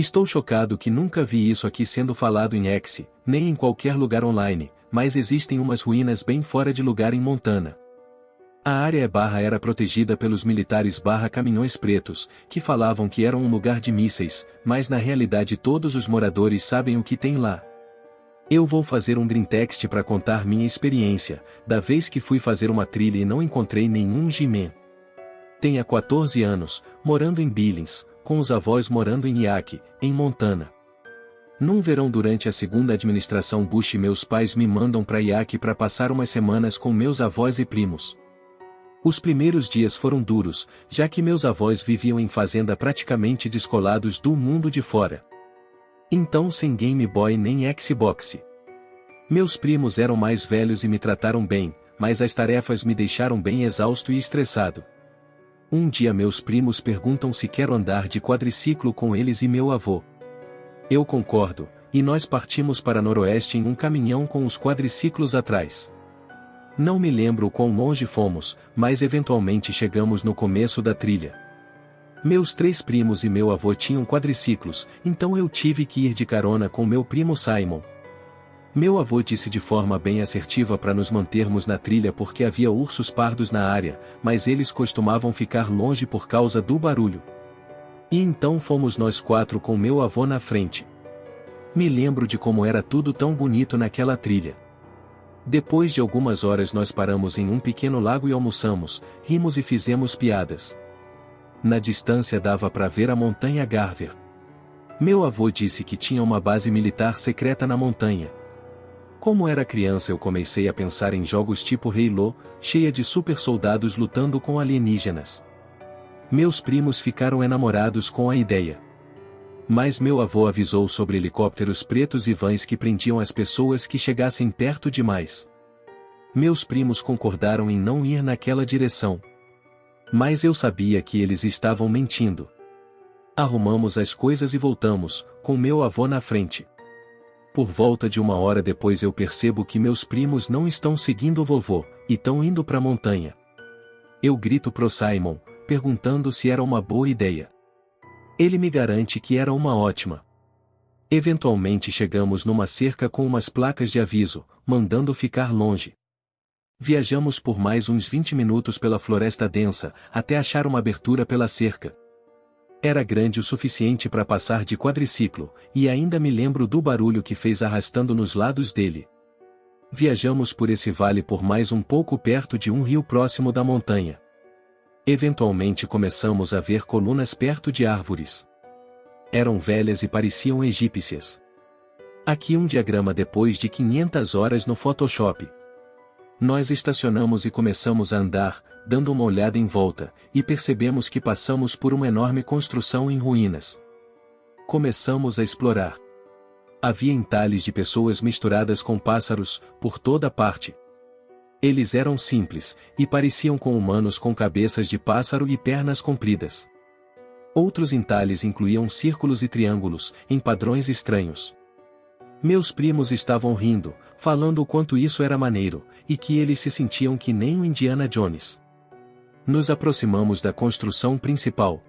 Estou chocado que nunca vi isso aqui sendo falado em X, nem em qualquer lugar online, mas existem umas ruínas bem fora de lugar em Montana. A área era protegida pelos militares caminhões pretos, que falavam que era um lugar de mísseis, mas na realidade todos os moradores sabem o que tem lá. Eu vou fazer um green text para contar minha experiência, da vez que fui fazer uma trilha e não encontrei nenhum G-Man. Tenho 14 anos, morando em Billings, com os avós morando em Yaak, em Montana. Num verão durante a segunda administração Bush meus pais me mandam para Yaak para passar umas semanas com meus avós e primos. Os primeiros dias foram duros, já que meus avós viviam em fazenda praticamente descolados do mundo de fora. Então sem Game Boy nem Xbox. Meus primos eram mais velhos e me trataram bem, mas as tarefas me deixaram bem exausto e estressado. Um dia meus primos perguntam se quero andar de quadriciclo com eles e meu avô. Eu concordo, e nós partimos para Noroeste em um caminhão com os quadriciclos atrás. Não me lembro o quão longe fomos, mas eventualmente chegamos no começo da trilha. Meus 3 primos e meu avô tinham quadriciclos, então eu tive que ir de carona com meu primo Simon. Meu avô disse de forma bem assertiva para nos mantermos na trilha porque havia ursos pardos na área, mas eles costumavam ficar longe por causa do barulho. E então fomos nós 4 com meu avô na frente. Me lembro de como era tudo tão bonito naquela trilha. Depois de algumas horas nós paramos em um pequeno lago e almoçamos, rimos e fizemos piadas. Na distância dava para ver a montanha Garver. Meu avô disse que tinha uma base militar secreta na montanha. Como era criança eu comecei a pensar em jogos tipo Halo, cheia de super soldados lutando com alienígenas. Meus primos ficaram enamorados com a ideia. Mas meu avô avisou sobre helicópteros pretos e vans que prendiam as pessoas que chegassem perto demais. Meus primos concordaram em não ir naquela direção. Mas eu sabia que eles estavam mentindo. Arrumamos as coisas e voltamos, com meu avô na frente. Por volta de 1 hora depois eu percebo que meus primos não estão seguindo o vovô, e estão indo para a montanha. Eu grito pro Simon, perguntando se era uma boa ideia. Ele me garante que era uma ótima. Eventualmente chegamos numa cerca com umas placas de aviso, mandando ficar longe. Viajamos por mais uns 20 minutos pela floresta densa, até achar uma abertura pela cerca. Era grande o suficiente para passar de quadriciclo, e ainda me lembro do barulho que fez arrastando nos lados dele. Viajamos por esse vale por mais um pouco perto de um rio próximo da montanha. Eventualmente começamos a ver colunas perto de árvores. Eram velhas e pareciam egípcias. Aqui um diagrama depois de 500 horas no Photoshop. Nós estacionamos e começamos a andar, dando uma olhada em volta, e percebemos que passamos por uma enorme construção em ruínas. Começamos a explorar. Havia entalhes de pessoas misturadas com pássaros, por toda parte. Eles eram simples, e pareciam com humanos com cabeças de pássaro e pernas compridas. Outros entalhes incluíam círculos e triângulos, em padrões estranhos. Meus primos estavam rindo, falando o quanto isso era maneiro, e que eles se sentiam que nem o Indiana Jones. Nos aproximamos da construção principal.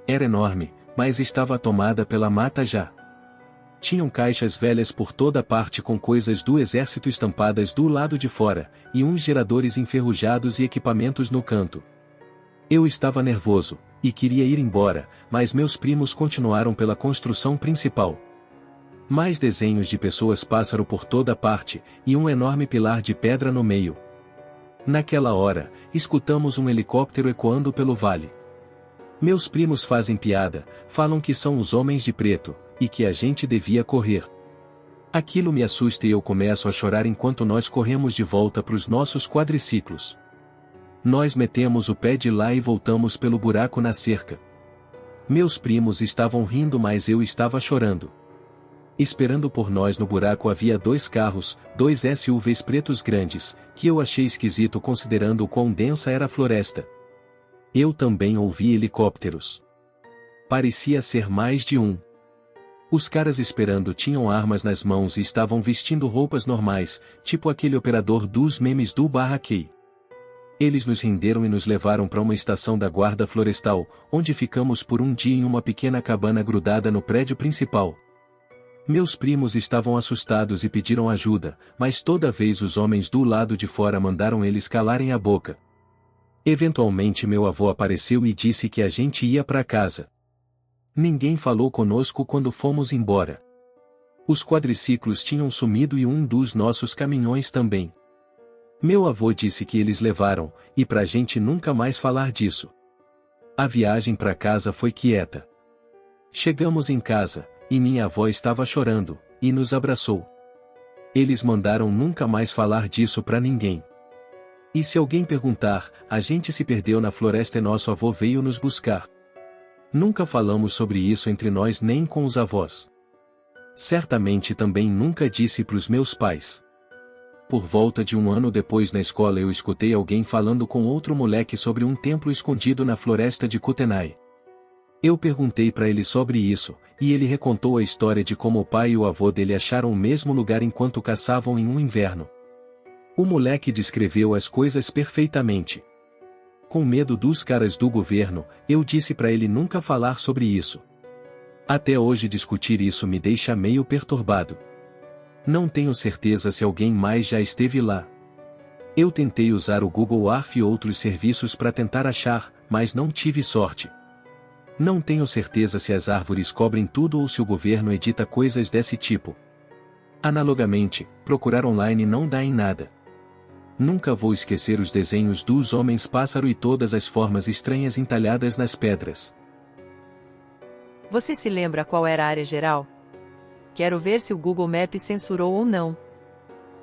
Era enorme, mas estava tomada pela mata já. Tinham caixas velhas por toda parte com coisas do exército estampadas do lado de fora, e uns geradores enferrujados e equipamentos no canto. Eu estava nervoso, e queria ir embora, mas meus primos continuaram pela construção principal. Mais desenhos de pessoas pássaro por toda parte, e um enorme pilar de pedra no meio. Naquela hora, escutamos um helicóptero ecoando pelo vale. Meus primos fazem piada, falam que são os homens de preto, e que a gente devia correr. Aquilo me assusta e eu começo a chorar enquanto nós corremos de volta para os nossos quadriciclos. Nós metemos o pé de lá e voltamos pelo buraco na cerca. Meus primos estavam rindo, mas eu estava chorando. Esperando por nós no buraco havia 2 carros, 2 SUVs pretos grandes, que eu achei esquisito considerando o quão densa era a floresta. Eu também ouvi helicópteros. Parecia ser mais de um. Os caras esperando tinham armas nas mãos e estavam vestindo roupas normais, tipo aquele operador dos memes do /K. Eles nos renderam e nos levaram para uma estação da guarda florestal, onde ficamos por um dia em uma pequena cabana grudada no prédio principal. Meus primos estavam assustados e pediram ajuda, mas toda vez os homens do lado de fora mandaram eles calarem a boca. Eventualmente meu avô apareceu e disse que a gente ia para casa. Ninguém falou conosco quando fomos embora. Os quadriciclos tinham sumido e um dos nossos caminhões também. Meu avô disse que eles levaram, e pra gente nunca mais falar disso. A viagem para casa foi quieta. Chegamos em casa, e minha avó estava chorando, e nos abraçou. Eles mandaram nunca mais falar disso pra ninguém. E se alguém perguntar, a gente se perdeu na floresta e nosso avô veio nos buscar. Nunca falamos sobre isso entre nós nem com os avós. Certamente também nunca disse pros meus pais. Por volta de um ano depois na escola eu escutei alguém falando com outro moleque sobre um templo escondido na floresta de Kootenai. Eu perguntei para ele sobre isso, e ele recontou a história de como o pai e o avô dele acharam o mesmo lugar enquanto caçavam em um inverno. O moleque descreveu as coisas perfeitamente. Com medo dos caras do governo, eu disse para ele nunca falar sobre isso. Até hoje discutir isso me deixa meio perturbado. Não tenho certeza se alguém mais já esteve lá. Eu tentei usar o Google Earth e outros serviços para tentar achar, mas não tive sorte. Não tenho certeza se as árvores cobrem tudo ou se o governo edita coisas desse tipo. Analogamente, procurar online não dá em nada. Nunca vou esquecer os desenhos dos homens-pássaro e todas as formas estranhas entalhadas nas pedras. Você se lembra qual era a área geral? Quero ver se o Google Maps censurou ou não.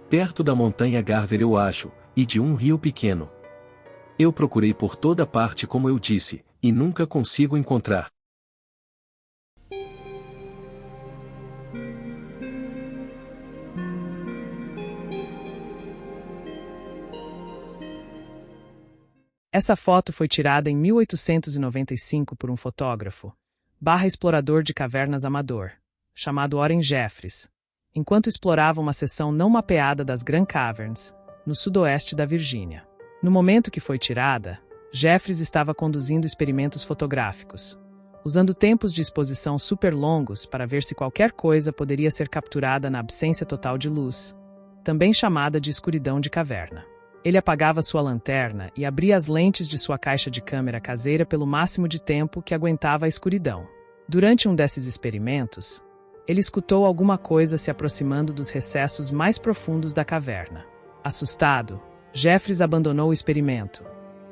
Perto da montanha Garver eu acho, e de um rio pequeno. Eu procurei por toda parte como eu disse, e nunca consigo encontrar. Essa foto foi tirada em 1895 por um fotógrafo, explorador de cavernas amador, chamado Orrin Jeffries, enquanto explorava uma seção não mapeada das Grand Caverns, no sudoeste da Virgínia. No momento que foi tirada, Jeffries estava conduzindo experimentos fotográficos, usando tempos de exposição super longos para ver se qualquer coisa poderia ser capturada na absência total de luz, também chamada de escuridão de caverna. Ele apagava sua lanterna e abria as lentes de sua caixa de câmera caseira pelo máximo de tempo que aguentava a escuridão. Durante um desses experimentos, ele escutou alguma coisa se aproximando dos recessos mais profundos da caverna. Assustado, Jeffries abandonou o experimento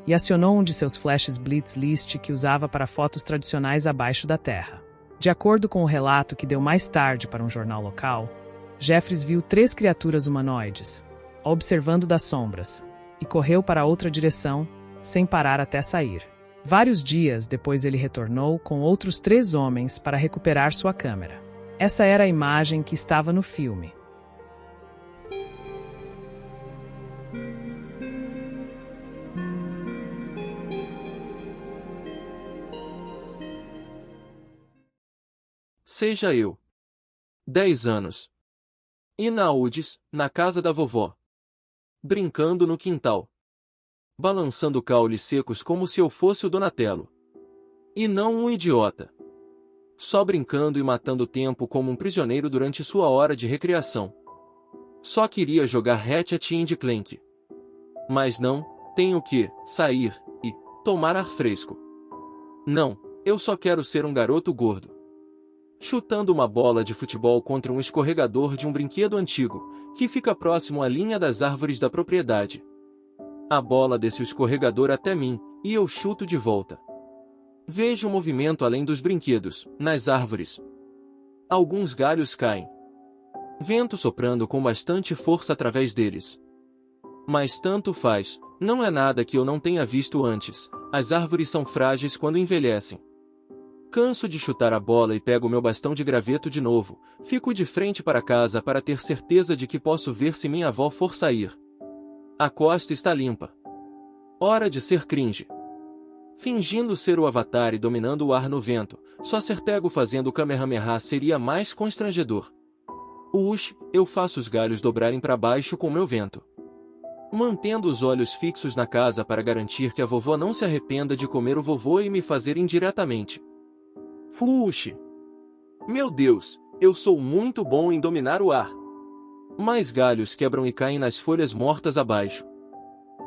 e acionou um de seus flashes Blitz List que usava para fotos tradicionais abaixo da terra. De acordo com o relato que deu mais tarde para um jornal local, Jeffries viu 3 criaturas humanoides, observando das sombras, e correu para outra direção, sem parar até sair. Vários dias depois ele retornou com outros 3 homens para recuperar sua câmera. Essa era a imagem que estava no filme. Seja eu. 10 anos. Inaúdes, na casa da vovó. Brincando no quintal. Balançando caules secos como se eu fosse o Donatello. E não um idiota. Só brincando e matando tempo como um prisioneiro durante sua hora de recreação. Só queria jogar Ratchet & Clank. Mas não, tenho que sair e tomar ar fresco. Não, eu só quero ser um garoto gordo. Chutando uma bola de futebol contra um escorregador de um brinquedo antigo, que fica próximo à linha das árvores da propriedade. A bola desce o escorregador até mim, e eu chuto de volta. Vejo o movimento além dos brinquedos, nas árvores. Alguns galhos caem. Vento soprando com bastante força através deles. Mas tanto faz, não é nada que eu não tenha visto antes, as árvores são frágeis quando envelhecem. Canso de chutar a bola e pego meu bastão de graveto de novo, fico de frente para casa para ter certeza de que posso ver se minha avó for sair. A costa está limpa. Hora de ser cringe. Fingindo ser o Avatar e dominando o ar no vento, só ser pego fazendo o Kamehameha seria mais constrangedor. Eu faço os galhos dobrarem para baixo com meu vento. mantendo os olhos fixos na casa para garantir que a vovó não se arrependa de comer o vovô e me fazer indiretamente. Fuxi! Meu Deus, eu sou muito bom em dominar o ar. Mais galhos quebram e caem nas folhas mortas abaixo.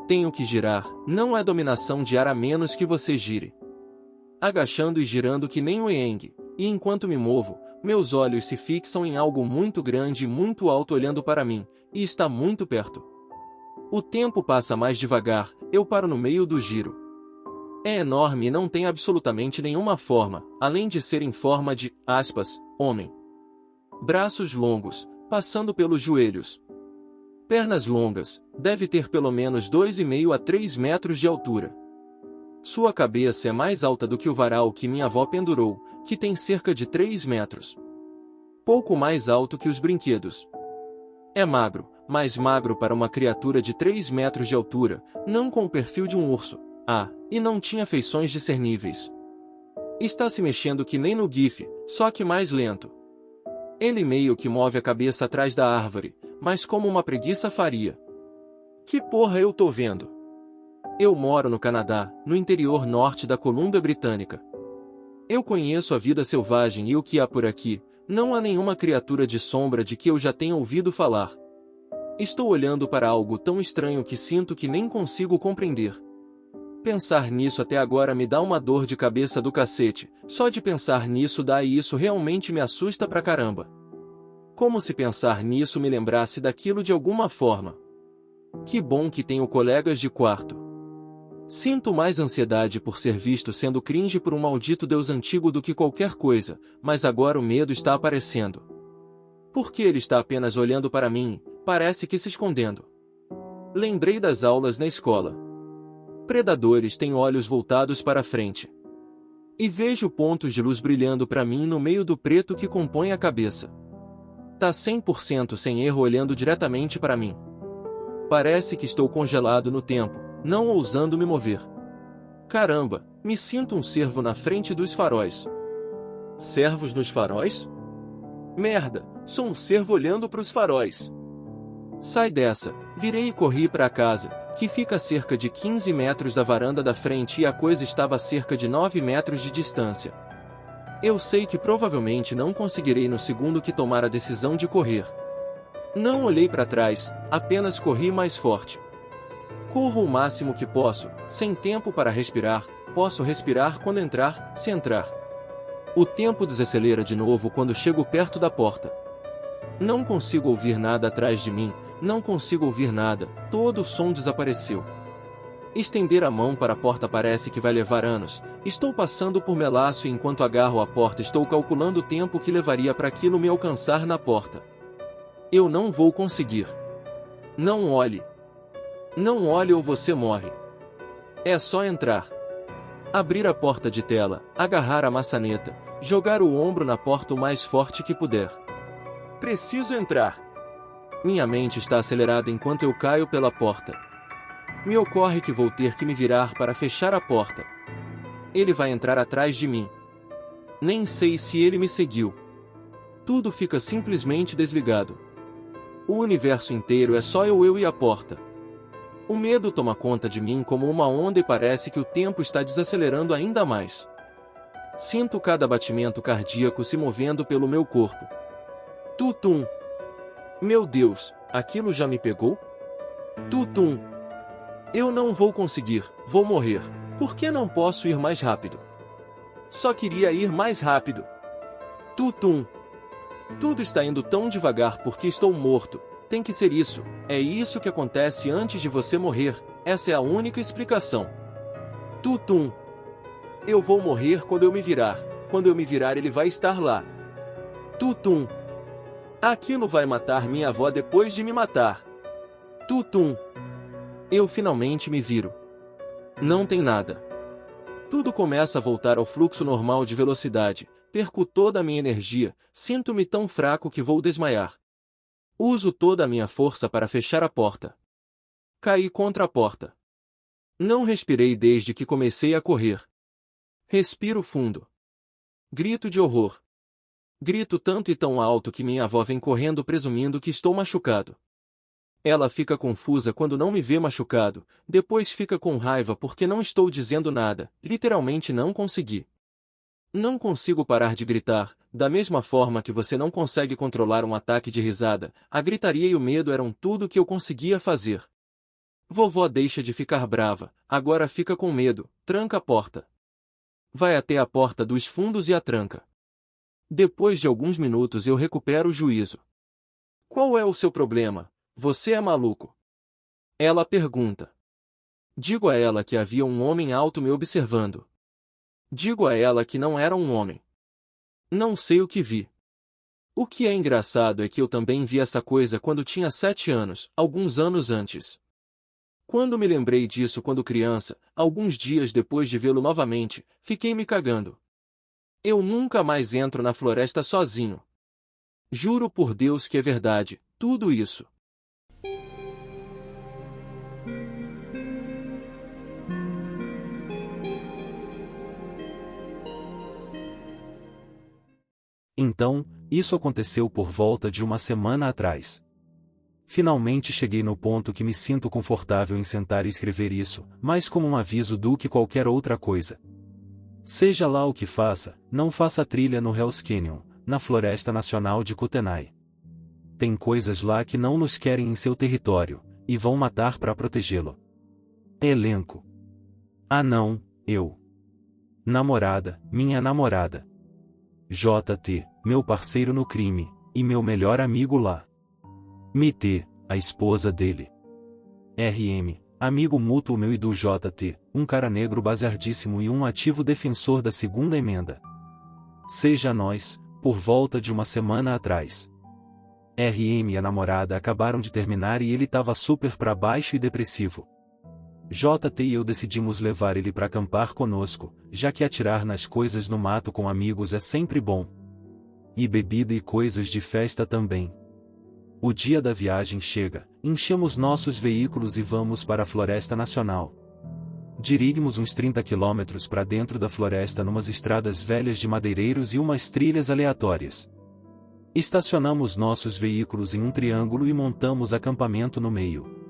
Tenho que girar, não é dominação de ar a menos que você gire. Agachando e girando que nem o Yang, e enquanto me movo, meus olhos se fixam em algo muito grande e muito alto olhando para mim, e está muito perto. O tempo passa mais devagar, eu paro no meio do giro. É enorme e não tem absolutamente nenhuma forma, além de ser em forma de, aspas, homem. Braços longos, passando pelos joelhos. Pernas longas, deve ter pelo menos 2,5 a 3 metros de altura. Sua cabeça é mais alta do que o varal que minha avó pendurou, que tem cerca de 3 metros. Pouco mais alto que os brinquedos. É magro, mais magro para uma criatura de 3 metros de altura, não com o perfil de um urso. E não tinha feições discerníveis. Está se mexendo que nem no GIF, só que mais lento. Ele meio que move a cabeça atrás da árvore, mas como uma preguiça faria. Que porra eu tô vendo? Eu moro no Canadá, no interior norte da Colômbia Britânica. Eu conheço a vida selvagem e o que há por aqui, não há nenhuma criatura de sombra de que eu já tenha ouvido falar. Estou olhando para algo tão estranho que sinto que nem consigo compreender. Pensar nisso até agora me dá uma dor de cabeça do cacete, só de pensar nisso dá e isso realmente me assusta pra caramba. Como se pensar nisso me lembrasse daquilo de alguma forma. Que bom que tenho colegas de quarto. Sinto mais ansiedade por ser visto sendo cringe por um maldito deus antigo do que qualquer coisa, mas agora o medo está aparecendo. Porque ele está apenas olhando para mim, parece que se escondendo. Lembrei das aulas na escola. Predadores têm olhos voltados para frente. E vejo pontos de luz brilhando para mim no meio do preto que compõe a cabeça. Tá 100% sem erro olhando diretamente para mim. Parece que estou congelado no tempo, não ousando me mover. Caramba, me sinto um cervo na frente dos faróis. Cervos nos faróis? Merda, sou um cervo olhando para os faróis. Sai dessa, virei e corri para casa, que fica a cerca de 15 metros da varanda da frente e a coisa estava a cerca de 9 metros de distância. Eu sei que provavelmente não conseguirei no segundo que tomar a decisão de correr. Não olhei para trás, apenas corri mais forte. Corro o máximo que posso, sem tempo para respirar, posso respirar quando entrar, se entrar. O tempo desacelera de novo quando chego perto da porta. Não consigo ouvir nada atrás de mim, não consigo ouvir nada, todo o som desapareceu. Estender a mão para a porta parece que vai levar anos, estou passando por melaço e enquanto agarro a porta estou calculando o tempo que levaria para aquilo me alcançar na porta. Eu não vou conseguir. Não olhe. Não olhe ou você morre. É só entrar. Abrir a porta de tela, agarrar a maçaneta, jogar o ombro na porta o mais forte que puder. Preciso entrar. Minha mente está acelerada enquanto eu caio pela porta. Me ocorre que vou ter que me virar para fechar a porta. Ele vai entrar atrás de mim. Nem sei se ele me seguiu. Tudo fica simplesmente desligado. O universo inteiro é só eu e a porta. O medo toma conta de mim como uma onda e parece que o tempo está desacelerando ainda mais. Sinto cada batimento cardíaco se movendo pelo meu corpo. Tutum! Meu Deus, aquilo já me pegou? Tutum! Eu não vou conseguir, vou morrer. Por que não posso ir mais rápido? Só queria ir mais rápido. Tutum! Tudo está indo tão devagar porque estou morto. Tem que ser isso. É isso que acontece antes de você morrer. Essa é a única explicação. Tutum! Eu vou morrer quando eu me virar. Quando eu me virar ele vai estar lá. Tutum! Aquilo vai matar minha avó depois de me matar. Tutum! Eu finalmente me viro. Não tem nada. Tudo começa a voltar ao fluxo normal de velocidade. Perco toda a minha energia, sinto-me tão fraco que vou desmaiar. Uso toda a minha força para fechar a porta. Caí contra a porta. Não respirei desde que comecei a correr. Respiro fundo. Grito de horror. Grito tanto e tão alto que minha avó vem correndo presumindo que estou machucado. Ela fica confusa quando não me vê machucado, depois fica com raiva porque não estou dizendo nada, literalmente não consegui. Não consigo parar de gritar, da mesma forma que você não consegue controlar um ataque de risada, a gritaria e o medo eram tudo que eu conseguia fazer. Vovó deixa de ficar brava, agora fica com medo, tranca a porta. Vai até a porta dos fundos e a tranca. Depois de alguns minutos eu recupero o juízo. Qual é o seu problema? Você é maluco? Ela pergunta. Digo a ela que havia um homem alto me observando. Digo a ela que não era um homem. Não sei o que vi. O que é engraçado é que eu também vi essa coisa quando tinha 7 anos, alguns anos antes. Quando me lembrei disso quando criança, alguns dias depois de vê-lo novamente, fiquei me cagando. Eu nunca mais entro na floresta sozinho. Juro por Deus que é verdade, tudo isso. Então, isso aconteceu por volta de uma semana atrás. Finalmente cheguei no ponto que me sinto confortável em sentar e escrever isso, mais como um aviso do que qualquer outra coisa. Seja lá o que faça, não faça trilha no Hell's Canyon, na Floresta Nacional de Kootenai. Tem coisas lá que não nos querem em seu território, e vão matar para protegê-lo. Elenco. Ah não, eu. Namorada, minha namorada. JT, meu parceiro no crime, e meu melhor amigo lá. MT, a esposa dele. RM, amigo mútuo meu e do JT, um cara negro bazardíssimo e um ativo defensor da segunda emenda. Seja nós, por volta de uma semana atrás. RM e a namorada acabaram de terminar e ele tava super pra baixo e depressivo. JT e eu decidimos levar ele pra acampar conosco, já que atirar nas coisas no mato com amigos é sempre bom. E bebida e coisas de festa também. O dia da viagem chega, enchemos nossos veículos e vamos para a Floresta Nacional. Dirigimos uns 30 quilômetros para dentro da floresta numas estradas velhas de madeireiros e umas trilhas aleatórias. Estacionamos nossos veículos em um triângulo e montamos acampamento no meio.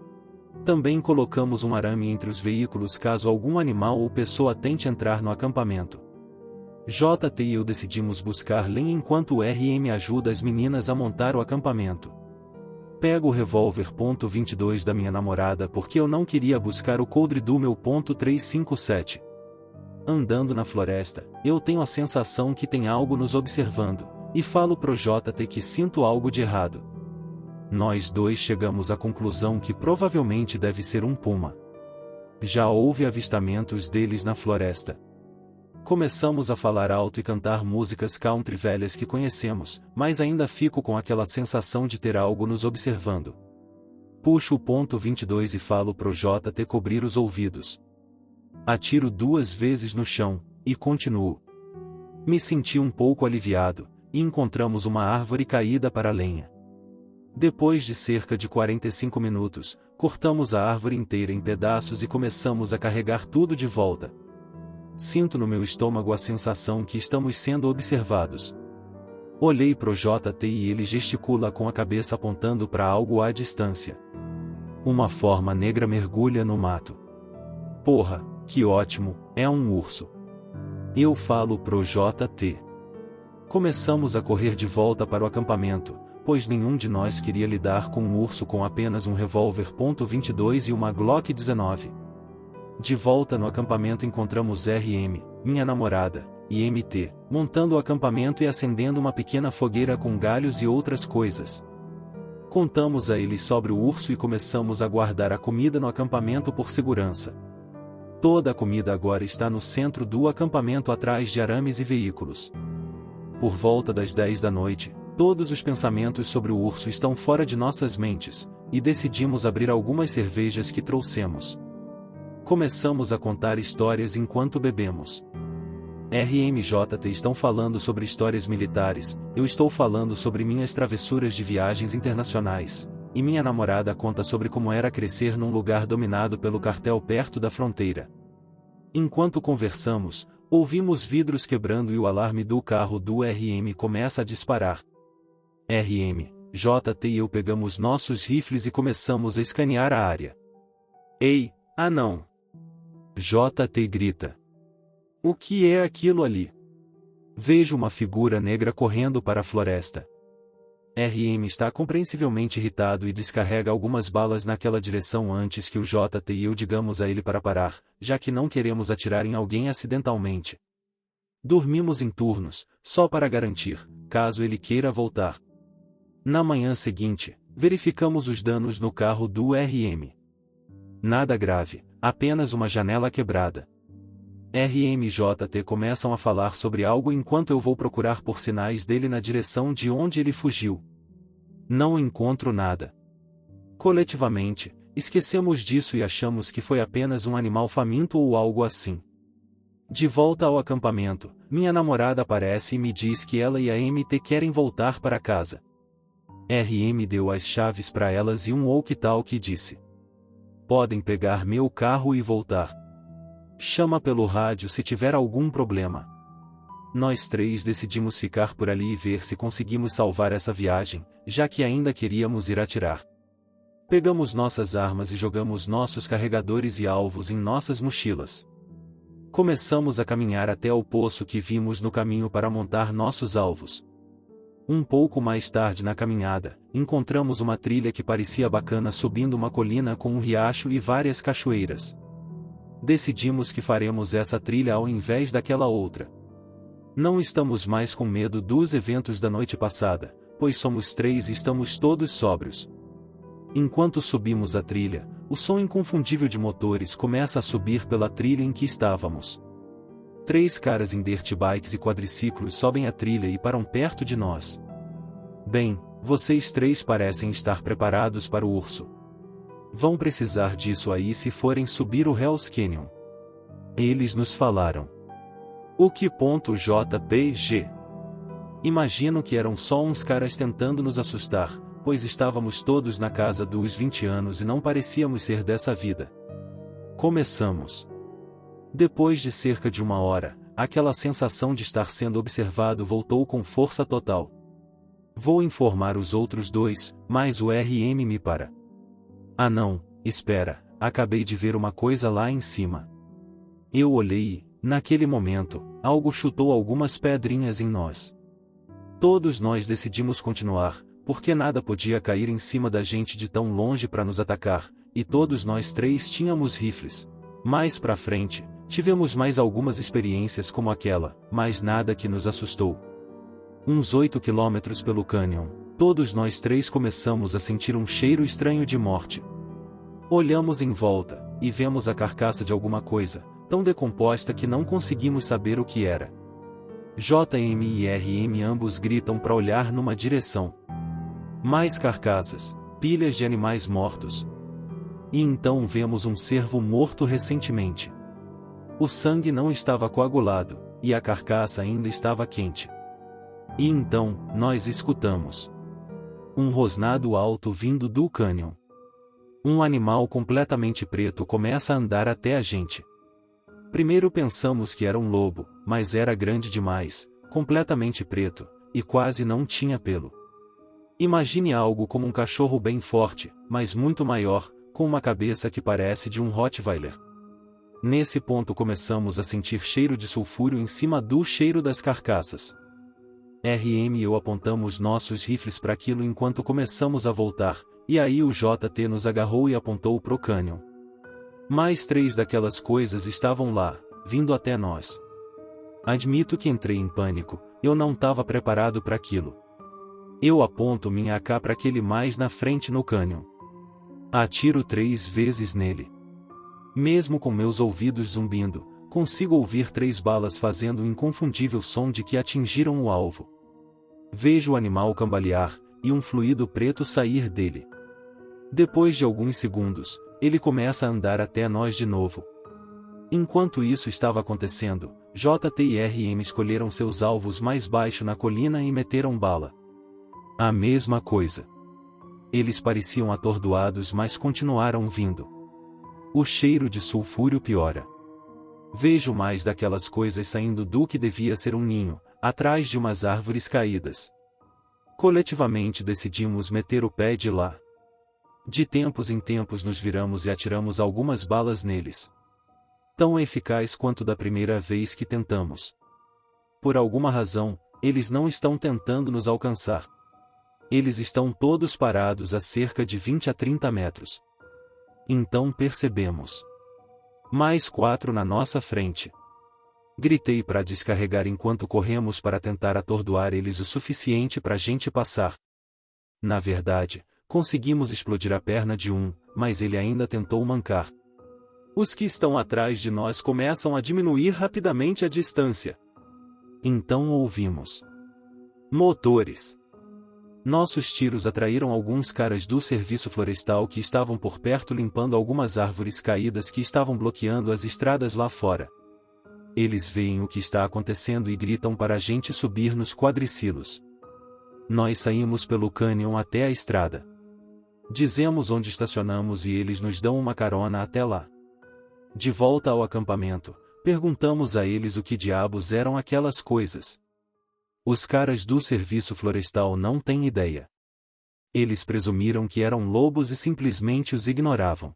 Também colocamos um arame entre os veículos caso algum animal ou pessoa tente entrar no acampamento. JT e eu decidimos buscar lenha enquanto o RM ajuda as meninas a montar o acampamento. Pego o revólver .22 da minha namorada porque eu não queria buscar o coldre do meu .357. Andando na floresta, eu tenho a sensação que tem algo nos observando, e falo pro JT que sinto algo de errado. Nós dois chegamos à conclusão que provavelmente deve ser um puma. Já houve avistamentos deles na floresta. Começamos a falar alto e cantar músicas country velhas que conhecemos, mas ainda fico com aquela sensação de ter algo nos observando. Puxo o .22 e falo pro JT cobrir os ouvidos. Atiro 2 vezes no chão, e continuo. Me senti um pouco aliviado, e encontramos uma árvore caída para a lenha. Depois de cerca de 45 minutos, cortamos a árvore inteira em pedaços e começamos a carregar tudo de volta. Sinto no meu estômago a sensação que estamos sendo observados. Olhei pro JT e ele gesticula com a cabeça apontando para algo à distância. Uma forma negra mergulha no mato. Porra, que ótimo, é um urso. Eu falo pro JT. Começamos a correr de volta para o acampamento, pois nenhum de nós queria lidar com um urso com apenas um revólver .22 e uma Glock 19. De volta no acampamento encontramos RM, minha namorada, e MT, montando o acampamento e acendendo uma pequena fogueira com galhos e outras coisas. Contamos a eles sobre o urso e começamos a guardar a comida no acampamento por segurança. Toda a comida agora está no centro do acampamento atrás de arames e veículos. Por volta das 10 da noite, todos os pensamentos sobre o urso estão fora de nossas mentes, e decidimos abrir algumas cervejas que trouxemos. Começamos a contar histórias enquanto bebemos. RM e JT estão falando sobre histórias militares, eu estou falando sobre minhas travessuras de viagens internacionais, e minha namorada conta sobre como era crescer num lugar dominado pelo cartel perto da fronteira. Enquanto conversamos, ouvimos vidros quebrando e o alarme do carro do RM começa a disparar. RM, JT e eu pegamos nossos rifles e começamos a escanear a área. Ei, não! JT grita. O que é aquilo ali? Vejo uma figura negra correndo para a floresta. RM está compreensivelmente irritado e descarrega algumas balas naquela direção antes que o JT e eu digamos a ele para parar, já que não queremos atirar em alguém acidentalmente. Dormimos em turnos, só para garantir, caso ele queira voltar. Na manhã seguinte, verificamos os danos no carro do RM. Nada grave, apenas uma janela quebrada. RM e JT começam a falar sobre algo enquanto eu vou procurar por sinais dele na direção de onde ele fugiu. Não encontro nada. Coletivamente, esquecemos disso e achamos que foi apenas um animal faminto ou algo assim. De volta ao acampamento, minha namorada aparece e me diz que ela e a MT querem voltar para casa. RM deu as chaves para elas e um walkie-talkie disse: podem pegar meu carro e voltar. Chama pelo rádio se tiver algum problema. Nós três decidimos ficar por ali e ver se conseguimos salvar essa viagem, já que ainda queríamos ir atirar. Pegamos nossas armas e jogamos nossos carregadores e alvos em nossas mochilas. Começamos a caminhar até o poço que vimos no caminho para montar nossos alvos. Um pouco mais tarde na caminhada, encontramos uma trilha que parecia bacana subindo uma colina com um riacho e várias cachoeiras. Decidimos que faremos essa trilha ao invés daquela outra. Não estamos mais com medo dos eventos da noite passada, pois somos três e estamos todos sóbrios. Enquanto subimos a trilha, o som inconfundível de motores começa a subir pela trilha em que estávamos. 3 caras em dirt bikes e quadriciclos sobem a trilha e param perto de nós. Bem, vocês três parecem estar preparados para o urso. Vão precisar disso aí se forem subir o Hell's Canyon. Eles nos falaram. O que ponto JPG? Imagino que eram só uns caras tentando nos assustar, pois estávamos todos na casa dos 20 anos e não parecíamos ser dessa vida. Começamos. Depois de cerca de 1 hora, aquela sensação de estar sendo observado voltou com força total. Vou informar os outros 2, mas o RM me para. Ah não, espera, acabei de ver uma coisa lá em cima. Eu olhei e, naquele momento, algo chutou algumas pedrinhas em nós. Todos nós decidimos continuar, porque nada podia cair em cima da gente de tão longe para nos atacar, e todos nós três tínhamos rifles. Mais pra frente, tivemos mais algumas experiências como aquela, mas nada que nos assustou. Uns 8 quilômetros pelo cânion, todos nós três começamos a sentir um cheiro estranho de morte. Olhamos em volta, e vemos a carcaça de alguma coisa, tão decomposta que não conseguimos saber o que era. JM e RM ambos gritam para olhar numa direção. Mais carcaças, pilhas de animais mortos. E então vemos um cervo morto recentemente. O sangue não estava coagulado, e a carcaça ainda estava quente. E então, nós escutamos um rosnado alto vindo do cânion. Um animal completamente preto começa a andar até a gente. Primeiro pensamos que era um lobo, mas era grande demais, completamente preto, e quase não tinha pelo. Imagine algo como um cachorro bem forte, mas muito maior, com uma cabeça que parece de um Rottweiler. Nesse ponto começamos a sentir cheiro de sulfúrio em cima do cheiro das carcaças. RM e eu apontamos nossos rifles para aquilo enquanto começamos a voltar, e aí o JT nos agarrou e apontou pro cânion. Mais 3 daquelas coisas estavam lá, vindo até nós. Admito que entrei em pânico, eu não estava preparado para aquilo. Eu aponto minha AK para aquele mais na frente no cânion. Atiro 3 vezes nele. Mesmo com meus ouvidos zumbindo, consigo ouvir 3 balas fazendo o inconfundível som de que atingiram o alvo. Vejo o animal cambalear, e um fluido preto sair dele. Depois de alguns segundos, ele começa a andar até nós de novo. Enquanto isso estava acontecendo, JT e RM escolheram seus alvos mais baixo na colina e meteram bala. A mesma coisa. Eles pareciam atordoados, mas continuaram vindo. O cheiro de sulfúrio piora. Vejo mais daquelas coisas saindo do que devia ser um ninho, atrás de umas árvores caídas. Coletivamente decidimos meter o pé de lá. De tempos em tempos nos viramos e atiramos algumas balas neles. Tão eficaz quanto da primeira vez que tentamos. Por alguma razão, eles não estão tentando nos alcançar. Eles estão todos parados a cerca de 20 a 30 metros. Então percebemos. Mais 4 na nossa frente. Gritei para descarregar enquanto corremos para tentar atordoar eles o suficiente para a gente passar. Na verdade, conseguimos explodir a perna de um, mas ele ainda tentou mancar. Os que estão atrás de nós começam a diminuir rapidamente a distância. Então ouvimos motores. Nossos tiros atraíram alguns caras do serviço florestal que estavam por perto limpando algumas árvores caídas que estavam bloqueando as estradas lá fora. Eles veem o que está acontecendo e gritam para a gente subir nos quadricilos. Nós saímos pelo cânion até a estrada. Dizemos onde estacionamos e eles nos dão uma carona até lá. De volta ao acampamento, perguntamos a eles o que diabos eram aquelas coisas. Os caras do serviço florestal não têm ideia. Eles presumiram que eram lobos e simplesmente os ignoravam.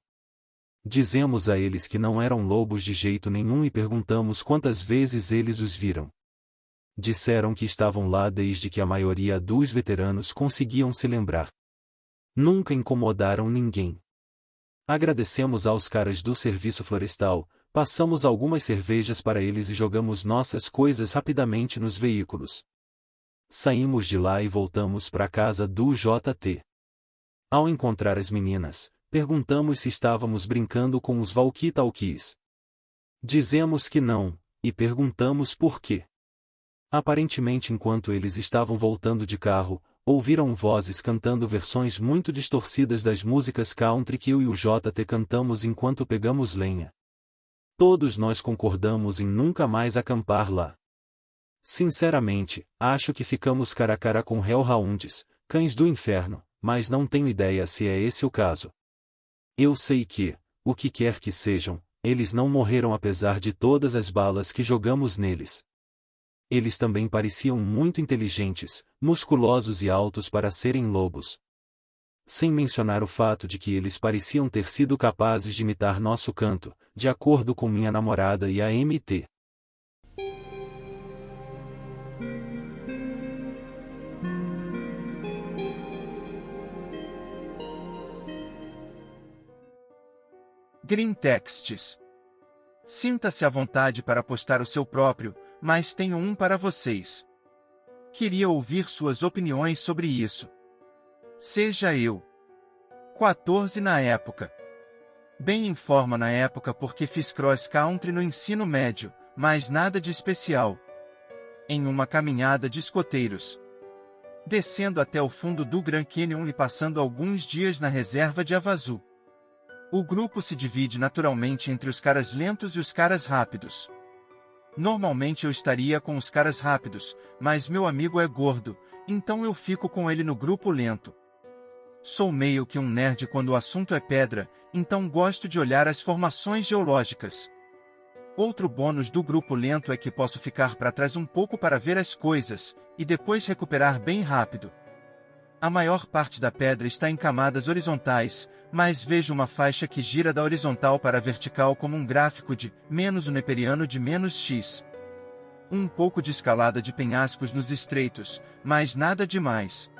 Dizemos a eles que não eram lobos de jeito nenhum e perguntamos quantas vezes eles os viram. Disseram que estavam lá desde que a maioria dos veteranos conseguiam se lembrar. Nunca incomodaram ninguém. Agradecemos aos caras do serviço florestal, passamos algumas cervejas para eles e jogamos nossas coisas rapidamente nos veículos. Saímos de lá e voltamos para a casa do JT. Ao encontrar as meninas, perguntamos se estávamos brincando com os walkie-talkies. Dizemos que não, e perguntamos por quê. Aparentemente enquanto eles estavam voltando de carro, ouviram vozes cantando versões muito distorcidas das músicas country que eu e o JT cantamos enquanto pegamos lenha. Todos nós concordamos em nunca mais acampar lá. Sinceramente, acho que ficamos cara a cara com Hellhounds, cães do inferno, mas não tenho ideia se é esse o caso. Eu sei que, o que quer que sejam, eles não morreram apesar de todas as balas que jogamos neles. Eles também pareciam muito inteligentes, musculosos e altos para serem lobos. Sem mencionar o fato de que eles pareciam ter sido capazes de imitar nosso canto, de acordo com minha namorada e a MT. Green Texts. Sinta-se à vontade para postar o seu próprio, mas tenho um para vocês. Queria ouvir suas opiniões sobre isso. Seja eu. 14 na época. Bem em forma na época porque fiz cross country no ensino médio, mas nada de especial. Em uma caminhada de escoteiros. Descendo até o fundo do Grand Canyon e passando alguns dias na reserva de Havasu. O grupo se divide naturalmente entre os caras lentos e os caras rápidos. Normalmente eu estaria com os caras rápidos, mas meu amigo é gordo, então eu fico com ele no grupo lento. Sou meio que um nerd quando o assunto é pedra, então gosto de olhar as formações geológicas. Outro bônus do grupo lento é que posso ficar para trás um pouco para ver as coisas, e depois recuperar bem rápido. A maior parte da pedra está em camadas horizontais, mas vejo uma faixa que gira da horizontal para a vertical como um gráfico de menos o neperiano de menos x. Um pouco de escalada de penhascos nos estreitos, mas nada demais.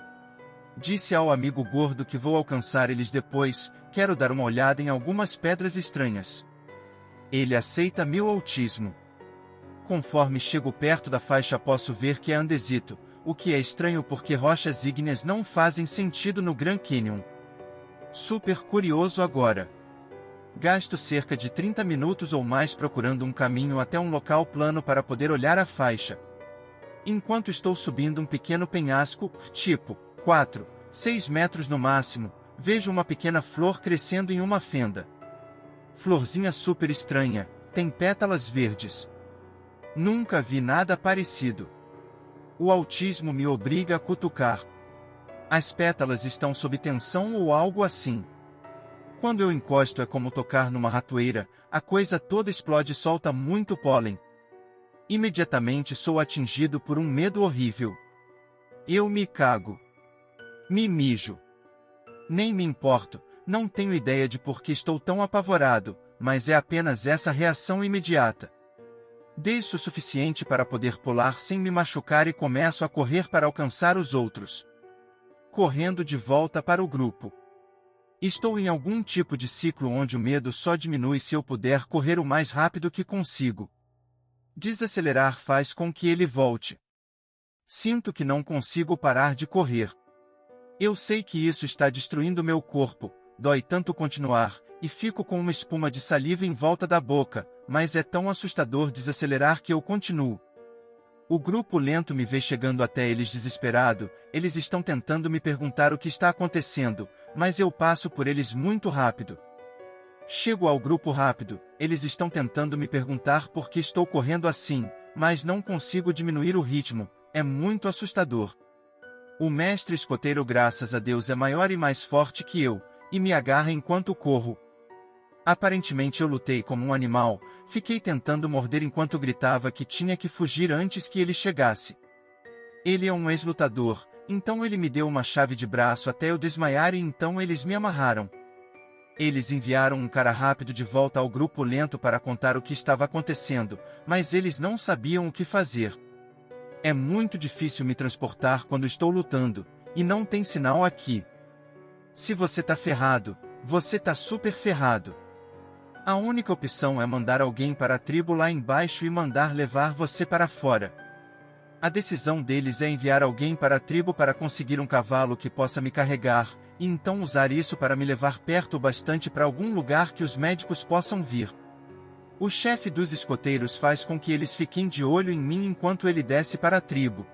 Disse ao amigo gordo que vou alcançar eles depois, quero dar uma olhada em algumas pedras estranhas. Ele aceita meu autismo. Conforme chego perto da faixa posso ver que é andesito, o que é estranho porque rochas ígneas não fazem sentido no Grand Canyon. Super curioso agora. Gasto cerca de 30 minutos ou mais procurando um caminho até um local plano para poder olhar a faixa. Enquanto estou subindo um pequeno penhasco, tipo 4, 6 metros no máximo, vejo uma pequena flor crescendo em uma fenda. Florzinha super estranha, tem pétalas verdes. Nunca vi nada parecido. O autismo me obriga a cutucar. As pétalas estão sob tensão ou algo assim. Quando eu encosto é como tocar numa ratoeira, a coisa toda explode e solta muito pólen. Imediatamente sou atingido por um medo horrível. Eu me cago. Me mijo. Nem me importo, não tenho ideia de por que estou tão apavorado, mas é apenas essa reação imediata. Desço o suficiente para poder pular sem me machucar e começo a correr para alcançar os outros. Correndo de volta para o grupo. Estou em algum tipo de ciclo onde o medo só diminui se eu puder correr o mais rápido que consigo. Desacelerar faz com que ele volte. Sinto que não consigo parar de correr. Eu sei que isso está destruindo meu corpo, dói tanto continuar, e fico com uma espuma de saliva em volta da boca, mas é tão assustador desacelerar que eu continuo. O grupo lento me vê chegando até eles desesperado, eles estão tentando me perguntar o que está acontecendo, mas eu passo por eles muito rápido. Chego ao grupo rápido, eles estão tentando me perguntar por que estou correndo assim, mas não consigo diminuir o ritmo, é muito assustador. O mestre escoteiro, graças a Deus, é maior e mais forte que eu, e me agarra enquanto corro. Aparentemente eu lutei como um animal, fiquei tentando morder enquanto gritava que tinha que fugir antes que ele chegasse. Ele é um ex-lutador, então ele me deu uma chave de braço até eu desmaiar e então eles me amarraram. Eles enviaram um cara rápido de volta ao grupo lento para contar o que estava acontecendo, mas eles não sabiam o que fazer. É muito difícil me transportar quando estou lutando, e não tem sinal aqui. Se você tá ferrado, você tá super ferrado. A única opção é mandar alguém para a tribo lá embaixo e mandar levar você para fora. A decisão deles é enviar alguém para a tribo para conseguir um cavalo que possa me carregar, e então usar isso para me levar perto o bastante para algum lugar que os médicos possam vir. O chefe dos escoteiros faz com que eles fiquem de olho em mim enquanto ele desce para a tribo.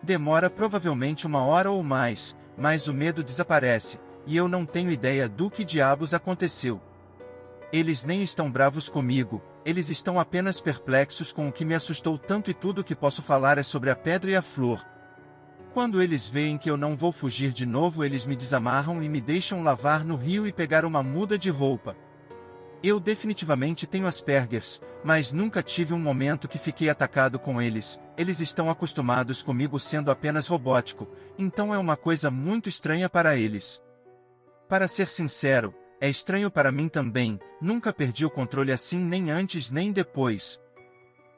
Demora provavelmente 1 hora ou mais, mas o medo desaparece, e eu não tenho ideia do que diabos aconteceu. Eles nem estão bravos comigo, eles estão apenas perplexos com o que me assustou tanto e tudo que posso falar é sobre a pedra e a flor. Quando eles veem que eu não vou fugir de novo, eles me desamarram e me deixam lavar no rio e pegar uma muda de roupa. Eu definitivamente tenho Aspergers, mas nunca tive um momento que fiquei atacado com eles, eles estão acostumados comigo sendo apenas robótico, então é uma coisa muito estranha para eles. Para ser sincero, é estranho para mim também, nunca perdi o controle assim nem antes nem depois.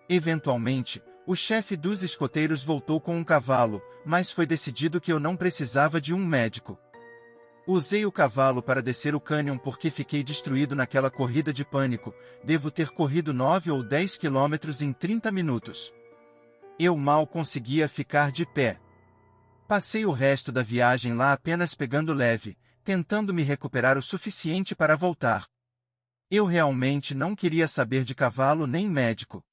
Eventualmente, o chefe dos escoteiros voltou com um cavalo, mas foi decidido que eu não precisava de um médico. Usei o cavalo para descer o cânion porque fiquei destruído naquela corrida de pânico, devo ter corrido 9 ou 10 quilômetros em 30 minutos. Eu mal conseguia ficar de pé. Passei o resto da viagem lá apenas pegando leve, tentando me recuperar o suficiente para voltar. Eu realmente não queria saber de cavalo nem médico.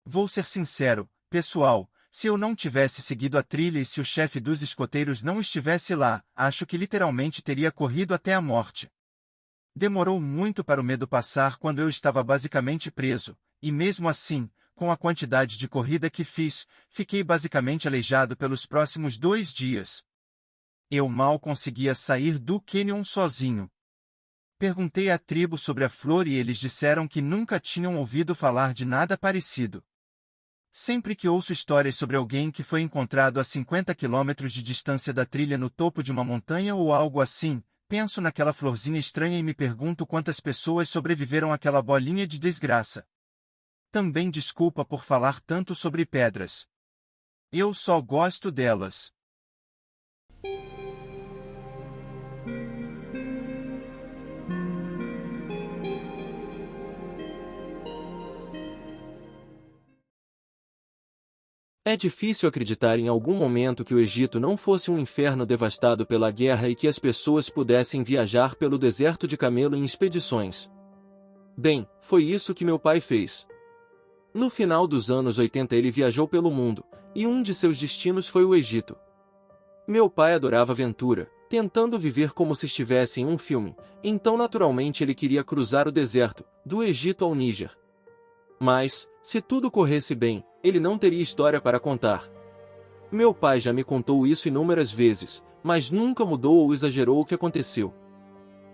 Vou ser sincero, pessoal, se eu não tivesse seguido a trilha e se o chefe dos escoteiros não estivesse lá, acho que literalmente teria corrido até a morte. Demorou muito para o medo passar quando eu estava basicamente preso, e mesmo assim, com a quantidade de corrida que fiz, fiquei basicamente aleijado pelos próximos 2 dias. Eu mal conseguia sair do cânion sozinho. Perguntei à tribo sobre a flor e eles disseram que nunca tinham ouvido falar de nada parecido. Sempre que ouço histórias sobre alguém que foi encontrado a 50 quilômetros de distância da trilha no topo de uma montanha ou algo assim, penso naquela florzinha estranha e me pergunto quantas pessoas sobreviveram àquela bolinha de desgraça. Também desculpa por falar tanto sobre pedras. Eu só gosto delas. É difícil acreditar em algum momento que o Egito não fosse um inferno devastado pela guerra e que as pessoas pudessem viajar pelo deserto de camelo em expedições. Bem, foi isso que meu pai fez. No final dos anos 80 ele viajou pelo mundo, e um de seus destinos foi o Egito. Meu pai adorava aventura, tentando viver como se estivesse em um filme, então naturalmente ele queria cruzar o deserto, do Egito ao Níger. Mas, se tudo corresse bem, ele não teria história para contar. Meu pai já me contou isso inúmeras vezes, mas nunca mudou ou exagerou o que aconteceu.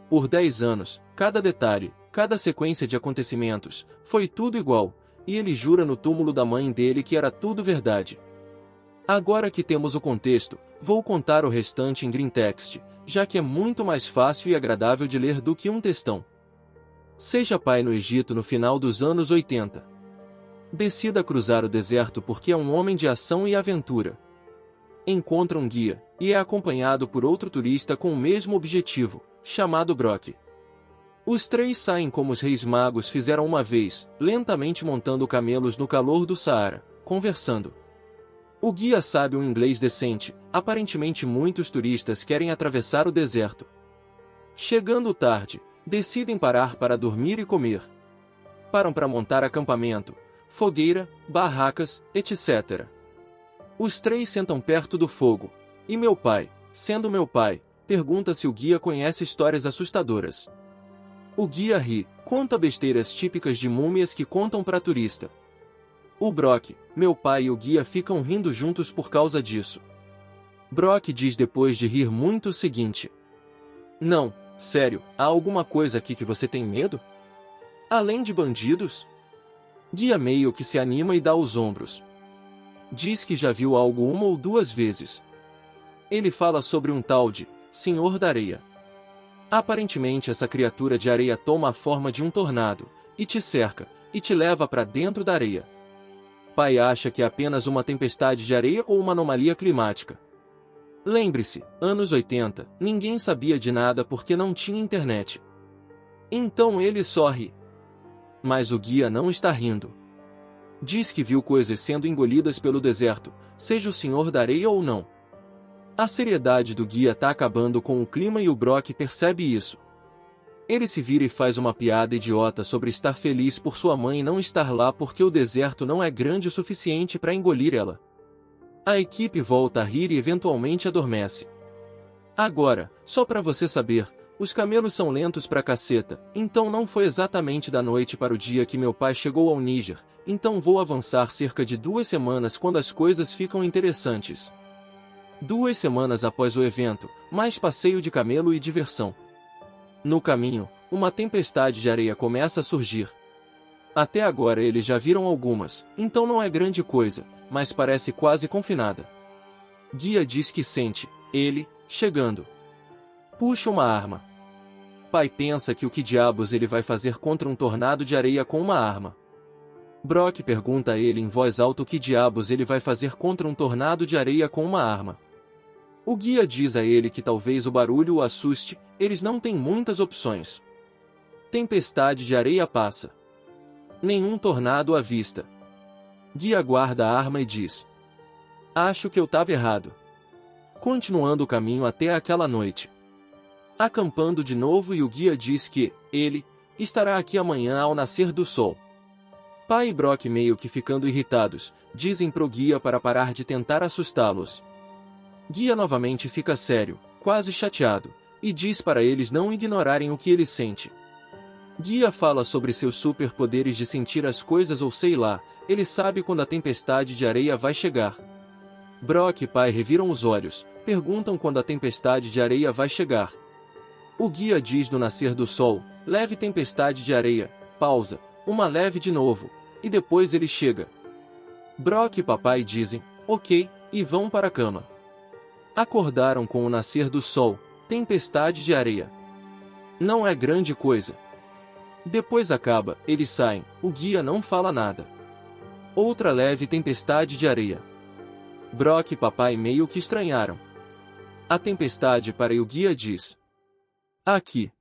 Por 10 anos, cada detalhe, cada sequência de acontecimentos, foi tudo igual, e ele jura no túmulo da mãe dele que era tudo verdade. Agora que temos o contexto, vou contar o restante em green text, já que é muito mais fácil e agradável de ler do que um textão. Seja pai no Egito no final dos anos 80. Decida cruzar o deserto porque é um homem de ação e aventura. Encontra um guia, e é acompanhado por outro turista com o mesmo objetivo, chamado Brock. Os três saem como os reis magos fizeram uma vez, lentamente montando camelos no calor do Saara, conversando. O guia sabe um inglês decente, aparentemente muitos turistas querem atravessar o deserto. Chegando tarde, decidem parar para dormir e comer. Param para montar acampamento, fogueira, barracas, etc. Os três sentam perto do fogo, e meu pai, sendo meu pai, pergunta se o guia conhece histórias assustadoras. O guia ri, conta besteiras típicas de múmias que contam para turista. O Brock, meu pai e o guia ficam rindo juntos por causa disso. Brock diz depois de rir muito o seguinte: Não, sério, há alguma coisa aqui que você tem medo? Além de bandidos? Guia meio que se anima e dá os ombros. Diz que já viu algo uma ou duas vezes. Ele fala sobre um tal de Senhor da Areia. Aparentemente essa criatura de areia toma a forma de um tornado, e te cerca, e te leva para dentro da areia. Pai acha que é apenas uma tempestade de areia ou uma anomalia climática. Lembre-se, anos 80, ninguém sabia de nada porque não tinha internet. Então ele só ri. Mas o guia não está rindo. Diz que viu coisas sendo engolidas pelo deserto, seja o Senhor da Areia ou não. A seriedade do guia está acabando com o clima e o Brock percebe isso. Ele se vira e faz uma piada idiota sobre estar feliz por sua mãe não estar lá porque o deserto não é grande o suficiente para engolir ela. A equipe volta a rir e eventualmente adormece. Agora, só para você saber, os camelos são lentos pra caceta, então não foi exatamente da noite para o dia que meu pai chegou ao Níger, então vou avançar cerca de 2 semanas quando as coisas ficam interessantes. 2 semanas após o evento, mais passeio de camelo e diversão. No caminho, uma tempestade de areia começa a surgir. Até agora eles já viram algumas, então não é grande coisa, mas parece quase confinada. Guia diz que sente, ele, chegando. Puxa uma arma. Pai pensa que o que diabos ele vai fazer contra um tornado de areia com uma arma. Brock pergunta a ele em voz alta o que diabos ele vai fazer contra um tornado de areia com uma arma. O guia diz a ele que talvez o barulho o assuste, eles não têm muitas opções. Tempestade de areia passa. Nenhum tornado à vista. Guia guarda a arma e diz: Acho que eu estava errado. Continuando o caminho até aquela noite. Acampando de novo e o guia diz que, ele, estará aqui amanhã ao nascer do sol. Pai e Brock meio que ficando irritados, dizem pro guia para parar de tentar assustá-los. Guia novamente fica sério, quase chateado, e diz para eles não ignorarem o que ele sente. Guia fala sobre seus superpoderes de sentir as coisas ou sei lá, ele sabe quando a tempestade de areia vai chegar. Brock e pai reviram os olhos, perguntam quando a tempestade de areia vai chegar. O guia diz no nascer do sol, leve tempestade de areia, pausa, uma leve de novo, e depois ele chega. Brock e papai dizem, ok, e vão para a cama. Acordaram com o nascer do sol, tempestade de areia. Não é grande coisa. Depois acaba, eles saem, o guia não fala nada. Outra leve tempestade de areia. Brock e papai meio que estranharam. A tempestade para e o guia diz: Aqui.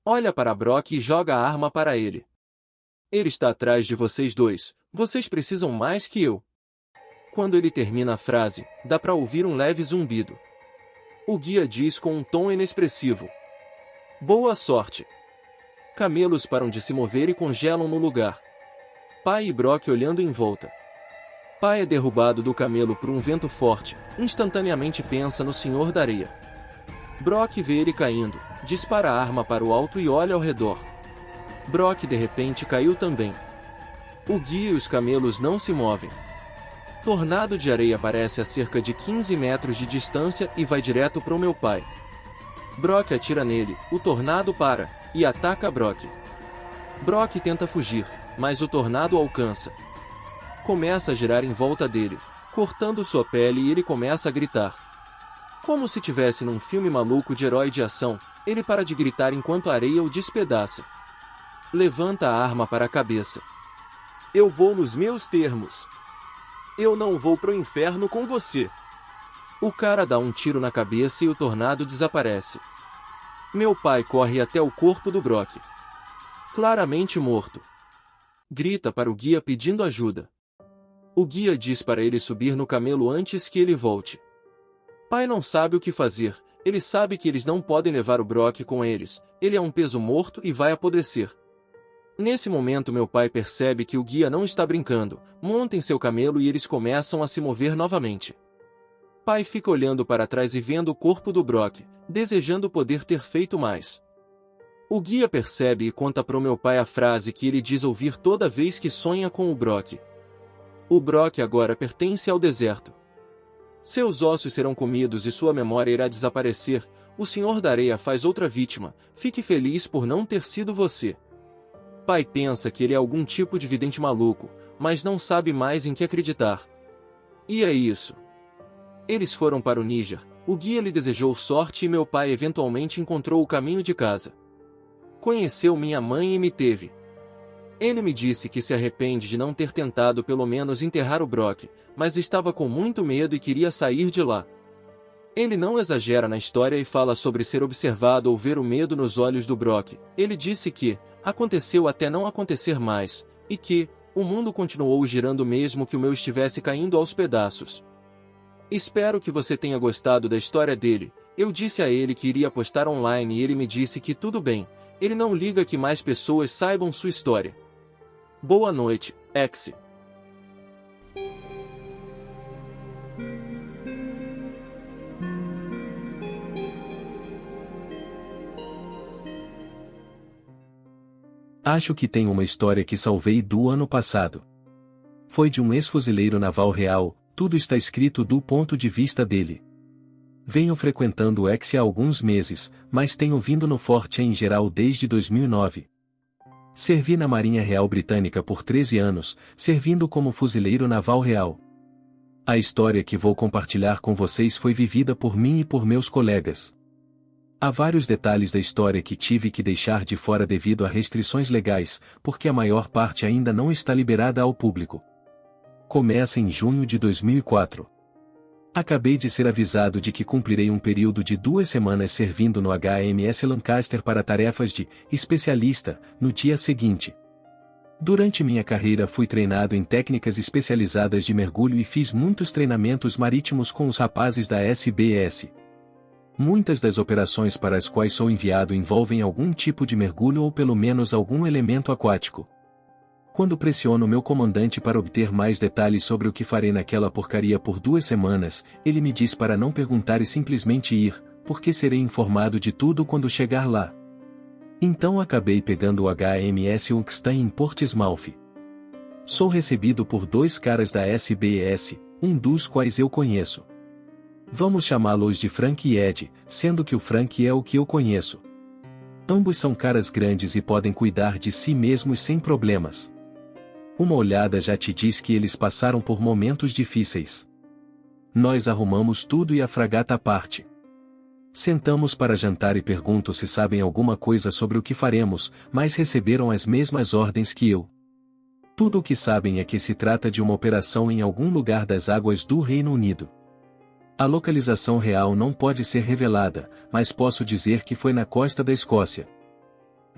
Olha para Brock e joga a arma para ele. Ele está atrás de vocês dois, vocês precisam mais que eu. Quando ele termina a frase, dá para ouvir um leve zumbido. O guia diz com um tom inexpressivo: Boa sorte. Camelos param de se mover e congelam no lugar. Pai e Brock olhando em volta. Pai é derrubado do camelo por um vento forte, instantaneamente pensa no Senhor da Areia. Brock vê ele caindo, dispara a arma para o alto e olha ao redor. Brock de repente caiu também. O guia e os camelos não se movem. Tornado de areia aparece a cerca de 15 metros de distância e vai direto para o meu pai. Brock atira nele, o tornado para, e ataca Brock. Brock tenta fugir, mas o tornado o alcança. Começa a girar em volta dele, cortando sua pele e ele começa a gritar. Como se tivesse num filme maluco de herói de ação, ele para de gritar enquanto a areia o despedaça. Levanta a arma para a cabeça. Eu vou nos meus termos. Eu não vou pro inferno com você. O cara dá um tiro na cabeça e o tornado desaparece. Meu pai corre até o corpo do Brock. Claramente morto. Grita para o guia pedindo ajuda. O guia diz para ele subir no camelo antes que ele volte. Pai não sabe o que fazer, ele sabe que eles não podem levar o Brock com eles, ele é um peso morto e vai apodrecer. Nesse momento meu pai percebe que o guia não está brincando, monta em seu camelo e eles começam a se mover novamente. Pai fica olhando para trás e vendo o corpo do Brock, desejando poder ter feito mais. O guia percebe e conta para o meu pai a frase que ele diz ouvir toda vez que sonha com o Brock. O Brock agora pertence ao deserto. Seus ossos serão comidos e sua memória irá desaparecer. O Senhor da Areia faz outra vítima. Fique feliz por não ter sido você. Pai pensa que ele é algum tipo de vidente maluco, mas não sabe mais em que acreditar. E é isso. Eles foram para o Níger. O guia lhe desejou sorte e meu pai eventualmente encontrou o caminho de casa. Conheceu minha mãe e me teve. Ele me disse que se arrepende de não ter tentado pelo menos enterrar o Brock, mas estava com muito medo e queria sair de lá. Ele não exagera na história e fala sobre ser observado ou ver o medo nos olhos do Brock. Ele disse que aconteceu até não acontecer mais, e que o mundo continuou girando mesmo que o meu estivesse caindo aos pedaços. Espero que você tenha gostado da história dele. Eu disse a ele que iria postar online e ele me disse que tudo bem, ele não liga que mais pessoas saibam sua história. Boa noite, X. Acho que tem uma história que salvei do ano passado. Foi de um ex-fuzileiro naval real, tudo está escrito do ponto de vista dele. Venho frequentando o X há alguns meses, mas tenho vindo no forte em geral desde 2009. Servi na Marinha Real Britânica por 13 anos, servindo como fuzileiro naval real. A história que vou compartilhar com vocês foi vivida por mim e por meus colegas. Há vários detalhes da história que tive que deixar de fora devido a restrições legais, porque a maior parte ainda não está liberada ao público. Começa em junho de 2004. Acabei de ser avisado de que cumprirei um período de 2 semanas servindo no HMS Lancaster para tarefas de especialista no dia seguinte. Durante minha carreira fui treinado em técnicas especializadas de mergulho e fiz muitos treinamentos marítimos com os rapazes da SBS. Muitas das operações para as quais sou enviado envolvem algum tipo de mergulho ou pelo menos algum elemento aquático. Quando pressiono meu comandante para obter mais detalhes sobre o que farei naquela porcaria por 2 semanas, ele me diz para não perguntar e simplesmente ir, porque serei informado de tudo quando chegar lá. Então acabei pegando o HMS Unkstein em Portsmouth. Sou recebido por 2 caras da SBS, um dos quais eu conheço. Vamos chamá-los de Frank e Ed, sendo que o Frank é o que eu conheço. Ambos são caras grandes e podem cuidar de si mesmos sem problemas. Uma olhada já te diz que eles passaram por momentos difíceis. Nós arrumamos tudo e a fragata parte. Sentamos para jantar e pergunto se sabem alguma coisa sobre o que faremos, mas receberam as mesmas ordens que eu. Tudo o que sabem é que se trata de uma operação em algum lugar das águas do Reino Unido. A localização real não pode ser revelada, mas posso dizer que foi na costa da Escócia.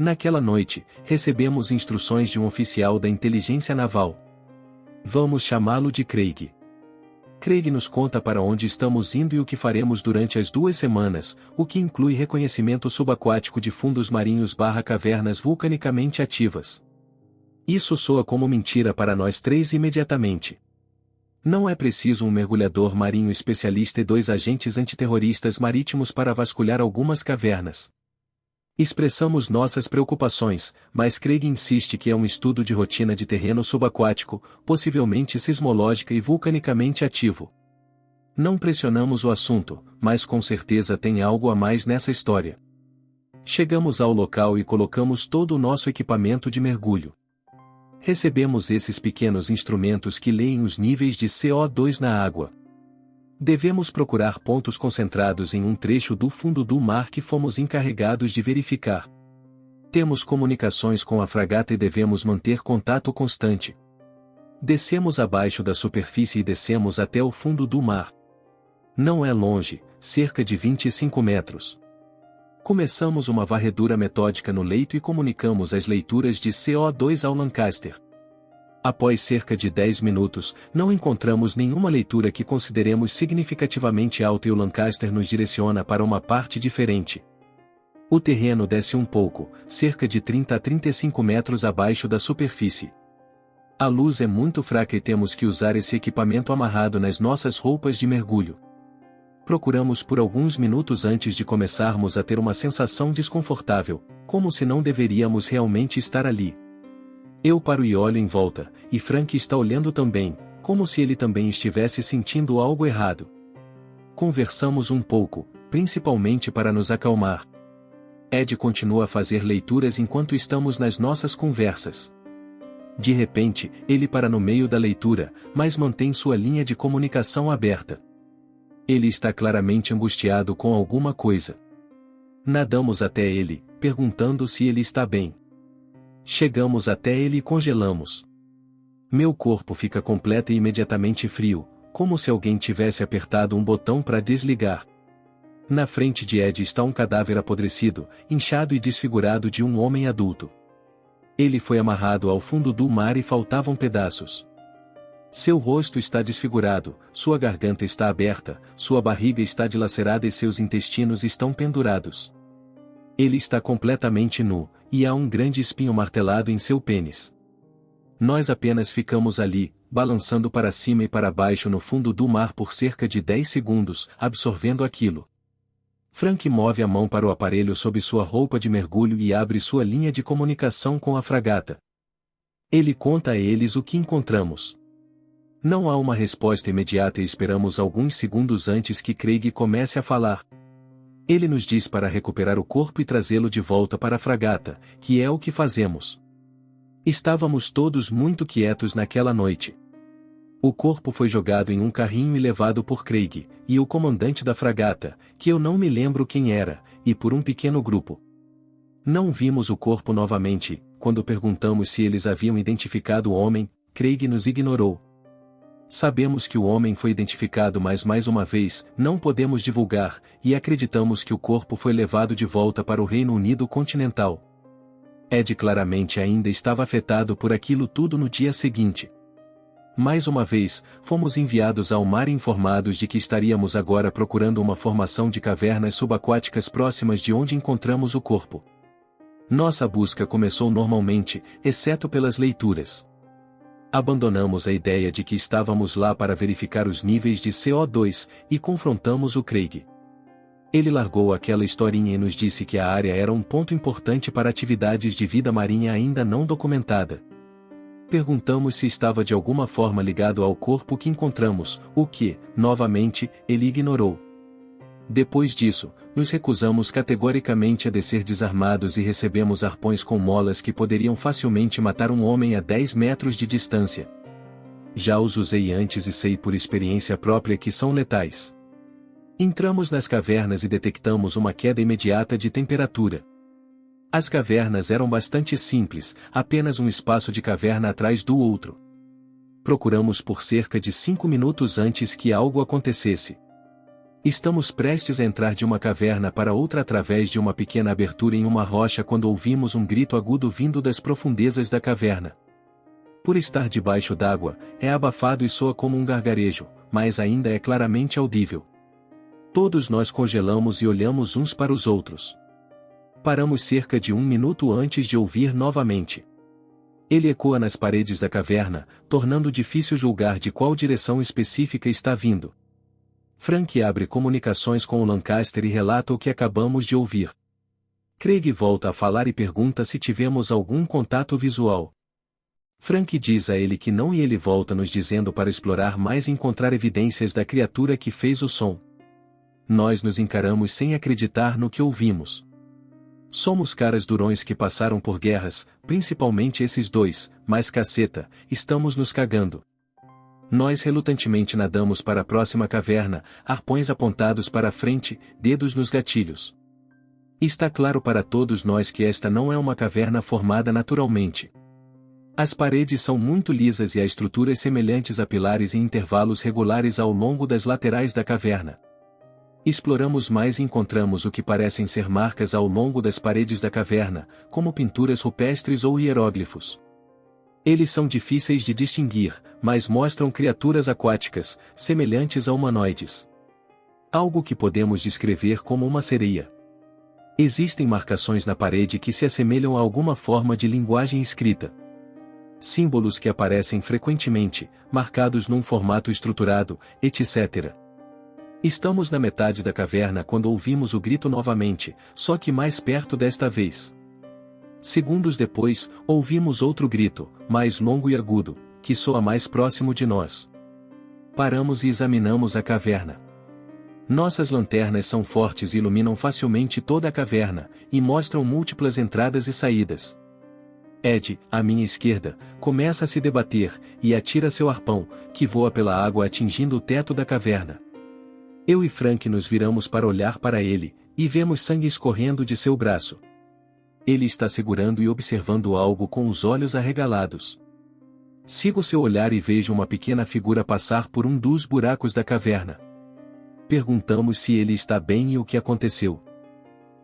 Naquela noite, recebemos instruções de um oficial da inteligência naval. Vamos chamá-lo de Craig. Craig nos conta para onde estamos indo e o que faremos durante as 2 semanas, o que inclui reconhecimento subaquático de fundos marinhos / cavernas vulcanicamente ativas. Isso soa como mentira para nós 3 imediatamente. Não é preciso um mergulhador marinho especialista e 2 agentes antiterroristas marítimos para vasculhar algumas cavernas. Expressamos nossas preocupações, mas Craig insiste que é um estudo de rotina de terreno subaquático, possivelmente sismológica e vulcanicamente ativo. Não pressionamos o assunto, mas com certeza tem algo a mais nessa história. Chegamos ao local e colocamos todo o nosso equipamento de mergulho. Recebemos esses pequenos instrumentos que leem os níveis de CO2 na água. Devemos procurar pontos concentrados em um trecho do fundo do mar que fomos encarregados de verificar. Temos comunicações com a fragata e devemos manter contato constante. Descemos abaixo da superfície e descemos até o fundo do mar. Não é longe, cerca de 25 metros. Começamos uma varredura metódica no leito e comunicamos as leituras de CO2 ao Lancaster. Após cerca de 10 minutos, não encontramos nenhuma leitura que consideremos significativamente alta e o Lancaster nos direciona para uma parte diferente. O terreno desce um pouco, cerca de 30 a 35 metros abaixo da superfície. A luz é muito fraca e temos que usar esse equipamento amarrado nas nossas roupas de mergulho. Procuramos por alguns minutos antes de começarmos a ter uma sensação desconfortável, como se não deveríamos realmente estar ali. Eu paro e olho em volta, e Frank está olhando também, como se ele também estivesse sentindo algo errado. Conversamos um pouco, principalmente para nos acalmar. Ed continua a fazer leituras enquanto estamos nas nossas conversas. De repente, ele para no meio da leitura, mas mantém sua linha de comunicação aberta. Ele está claramente angustiado com alguma coisa. Nadamos até ele, perguntando se ele está bem. Chegamos até ele e congelamos. Meu corpo fica completo e imediatamente frio, como se alguém tivesse apertado um botão para desligar. Na frente de Ed está um cadáver apodrecido, inchado e desfigurado de um homem adulto. Ele foi amarrado ao fundo do mar e faltavam pedaços. Seu rosto está desfigurado, sua garganta está aberta, sua barriga está dilacerada e seus intestinos estão pendurados. Ele está completamente nu, e há um grande espinho martelado em seu pênis. Nós apenas ficamos ali, balançando para cima e para baixo no fundo do mar por cerca de 10 segundos, absorvendo aquilo. Frank move a mão para o aparelho sob sua roupa de mergulho e abre sua linha de comunicação com a fragata. Ele conta a eles o que encontramos. Não há uma resposta imediata e esperamos alguns segundos antes que Craig comece a falar. Ele nos diz para recuperar o corpo e trazê-lo de volta para a fragata, que é o que fazemos. Estávamos todos muito quietos naquela noite. O corpo foi jogado em um carrinho e levado por Craig, e o comandante da fragata, que eu não me lembro quem era, e por um pequeno grupo. Não vimos o corpo novamente. Quando perguntamos se eles haviam identificado o homem, Craig nos ignorou. Sabemos que o homem foi identificado, mas mais uma vez, não podemos divulgar, e acreditamos que o corpo foi levado de volta para o Reino Unido continental. Ed claramente ainda estava afetado por aquilo tudo no dia seguinte. Mais uma vez, fomos enviados ao mar informados de que estaríamos agora procurando uma formação de cavernas subaquáticas próximas de onde encontramos o corpo. Nossa busca começou normalmente, exceto pelas leituras. Abandonamos a ideia de que estávamos lá para verificar os níveis de CO2, e confrontamos o Craig. Ele largou aquela historinha e nos disse que a área era um ponto importante para atividades de vida marinha ainda não documentada. Perguntamos se estava de alguma forma ligado ao corpo que encontramos, o que, novamente, ele ignorou. Depois disso, nos recusamos categoricamente a descer desarmados e recebemos arpões com molas que poderiam facilmente matar um homem a 10 metros de distância. Já os usei antes e sei por experiência própria que são letais. Entramos nas cavernas e detectamos uma queda imediata de temperatura. As cavernas eram bastante simples, apenas um espaço de caverna atrás do outro. Procuramos por cerca de 5 minutos antes que algo acontecesse. Estamos prestes a entrar de uma caverna para outra através de uma pequena abertura em uma rocha quando ouvimos um grito agudo vindo das profundezas da caverna. Por estar debaixo d'água, é abafado e soa como um gargarejo, mas ainda é claramente audível. Todos nós congelamos e olhamos uns para os outros. Paramos cerca de 1 minuto antes de ouvir novamente. Ele ecoa nas paredes da caverna, tornando difícil julgar de qual direção específica está vindo. Frank abre comunicações com o Lancaster e relata o que acabamos de ouvir. Craig volta a falar e pergunta se tivemos algum contato visual. Frank diz a ele que não e ele volta nos dizendo para explorar mais e encontrar evidências da criatura que fez o som. Nós nos encaramos sem acreditar no que ouvimos. Somos caras durões que passaram por guerras, principalmente esses dois, mas caceta, estamos nos cagando. Nós relutantemente nadamos para a próxima caverna, arpões apontados para a frente, dedos nos gatilhos. Está claro para todos nós que esta não é uma caverna formada naturalmente. As paredes são muito lisas e há estruturas semelhantes a pilares em intervalos regulares ao longo das laterais da caverna. Exploramos mais e encontramos o que parecem ser marcas ao longo das paredes da caverna, como pinturas rupestres ou hieróglifos. Eles são difíceis de distinguir, mas mostram criaturas aquáticas, semelhantes a humanoides. Algo que podemos descrever como uma sereia. Existem marcações na parede que se assemelham a alguma forma de linguagem escrita. Símbolos que aparecem frequentemente, marcados num formato estruturado, etc. Estamos na metade da caverna quando ouvimos o grito novamente, só que mais perto desta vez. Segundos depois, ouvimos outro grito, mais longo e agudo, que soa mais próximo de nós. Paramos e examinamos a caverna. Nossas lanternas são fortes e iluminam facilmente toda a caverna, e mostram múltiplas entradas e saídas. Ed, à minha esquerda, começa a se debater, e atira seu arpão, que voa pela água atingindo o teto da caverna. Eu e Frank nos viramos para olhar para ele, e vemos sangue escorrendo de seu braço. Ele está segurando e observando algo com os olhos arregalados. Sigo seu olhar e vejo uma pequena figura passar por um dos buracos da caverna. Perguntamos se ele está bem e o que aconteceu.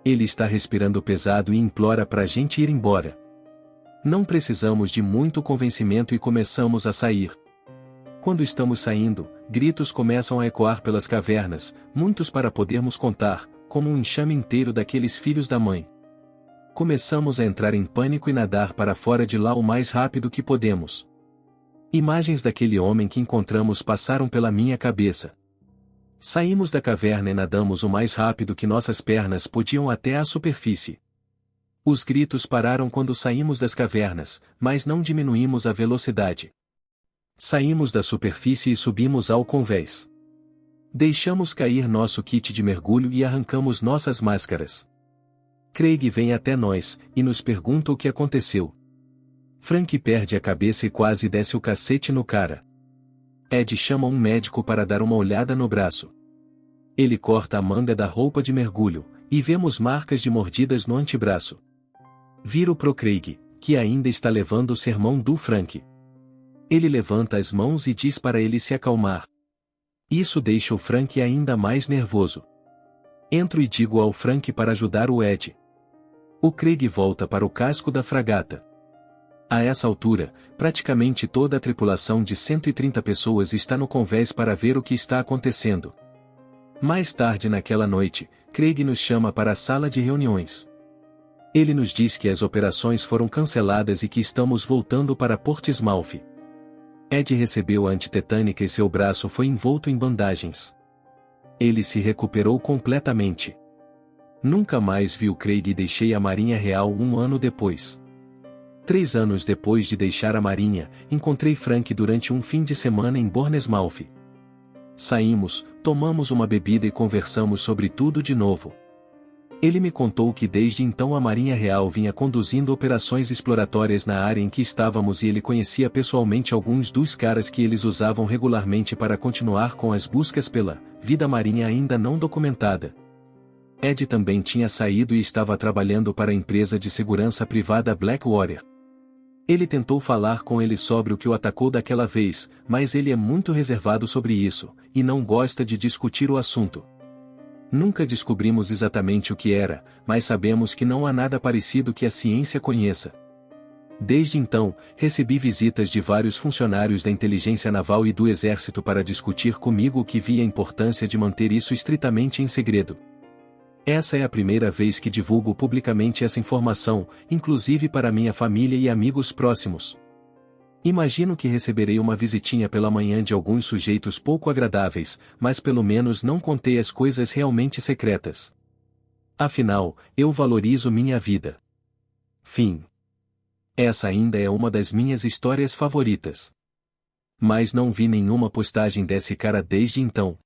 Ele está respirando pesado e implora para a gente ir embora. Não precisamos de muito convencimento e começamos a sair. Quando estamos saindo, gritos começam a ecoar pelas cavernas, muitos para podermos contar, como um enxame inteiro daqueles filhos da mãe. Começamos a entrar em pânico e nadar para fora de lá o mais rápido que podemos. Imagens daquele homem que encontramos passaram pela minha cabeça. Saímos da caverna e nadamos o mais rápido que nossas pernas podiam até a superfície. Os gritos pararam quando saímos das cavernas, mas não diminuímos a velocidade. Saímos da superfície e subimos ao convés. Deixamos cair nosso kit de mergulho e arrancamos nossas máscaras. Craig vem até nós, e nos pergunta o que aconteceu. Frank perde a cabeça e quase desce o cacete no cara. Ed chama um médico para dar uma olhada no braço. Ele corta a manga da roupa de mergulho, e vemos marcas de mordidas no antebraço. Viro pro Craig, que ainda está levando o sermão do Frank. Ele levanta as mãos e diz para ele se acalmar. Isso deixa o Frank ainda mais nervoso. Entro e digo ao Frank para ajudar o Ed. O Craig volta para o casco da fragata. A essa altura, praticamente toda a tripulação de 130 pessoas está no convés para ver o que está acontecendo. Mais tarde naquela noite, Craig nos chama para a sala de reuniões. Ele nos diz que as operações foram canceladas e que estamos voltando para Portsmouth. Ed recebeu a antitetânica e seu braço foi envolto em bandagens. Ele se recuperou completamente. Nunca mais vi o Craig e deixei a Marinha Real um ano depois. 3 anos depois de deixar a Marinha, encontrei Frank durante um fim de semana em Bournemouth. Saímos, tomamos uma bebida e conversamos sobre tudo de novo. Ele me contou que desde então a Marinha Real vinha conduzindo operações exploratórias na área em que estávamos e ele conhecia pessoalmente alguns dos caras que eles usavam regularmente para continuar com as buscas pela vida marinha ainda não documentada. Ed também tinha saído e estava trabalhando para a empresa de segurança privada Blackwater. Ele tentou falar com ele sobre o que o atacou daquela vez, mas ele é muito reservado sobre isso, e não gosta de discutir o assunto. Nunca descobrimos exatamente o que era, mas sabemos que não há nada parecido que a ciência conheça. Desde então, recebi visitas de vários funcionários da inteligência naval e do exército para discutir comigo o que via a importância de manter isso estritamente em segredo. Essa é a primeira vez que divulgo publicamente essa informação, inclusive para minha família e amigos próximos. Imagino que receberei uma visitinha pela manhã de alguns sujeitos pouco agradáveis, mas pelo menos não contei as coisas realmente secretas. Afinal, eu valorizo minha vida. Fim. Essa ainda é uma das minhas histórias favoritas. Mas não vi nenhuma postagem desse cara desde então.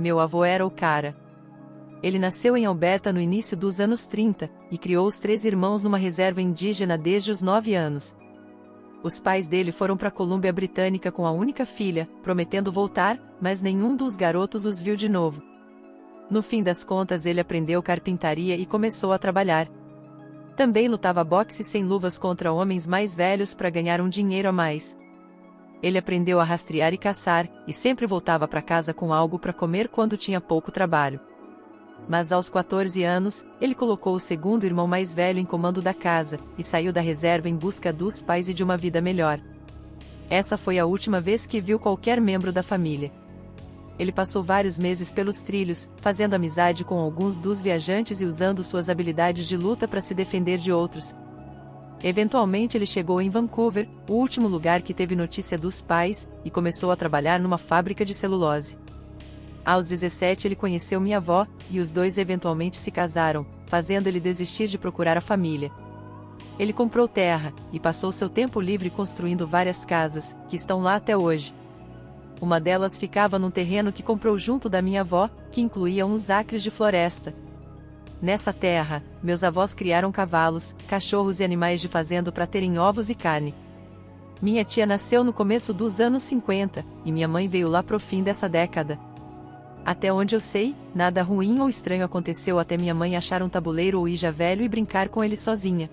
meu avô era o cara. Ele nasceu em Alberta no início dos anos 30, e criou os 3 irmãos numa reserva indígena desde os 9 anos. Os pais dele foram para a Colômbia Britânica com a única filha, prometendo voltar, mas nenhum dos garotos os viu de novo. No fim das contas ele aprendeu carpintaria e começou a trabalhar. Também lutava boxe sem luvas contra homens mais velhos para ganhar um dinheiro a mais. Ele aprendeu a rastrear e caçar, e sempre voltava para casa com algo para comer quando tinha pouco trabalho. Mas aos 14 anos, ele colocou o segundo irmão mais velho em comando da casa, e saiu da reserva em busca dos pais e de uma vida melhor. Essa foi a última vez que viu qualquer membro da família. Ele passou vários meses pelos trilhos, fazendo amizade com alguns dos viajantes e usando suas habilidades de luta para se defender de outros. Eventualmente ele chegou em Vancouver, o último lugar que teve notícia dos pais, e começou a trabalhar numa fábrica de celulose. Aos 17 ele conheceu minha avó, e os dois eventualmente se casaram, fazendo ele desistir de procurar a família. Ele comprou terra, e passou seu tempo livre construindo várias casas, que estão lá até hoje. Uma delas ficava num terreno que comprou junto da minha avó, que incluía uns acres de floresta. Nessa terra, meus avós criaram cavalos, cachorros e animais de fazenda para terem ovos e carne. Minha tia nasceu no começo dos anos 50, e minha mãe veio lá pro fim dessa década. Até onde eu sei, nada ruim ou estranho aconteceu até minha mãe achar um tabuleiro ou Ouija velho e brincar com ele sozinha.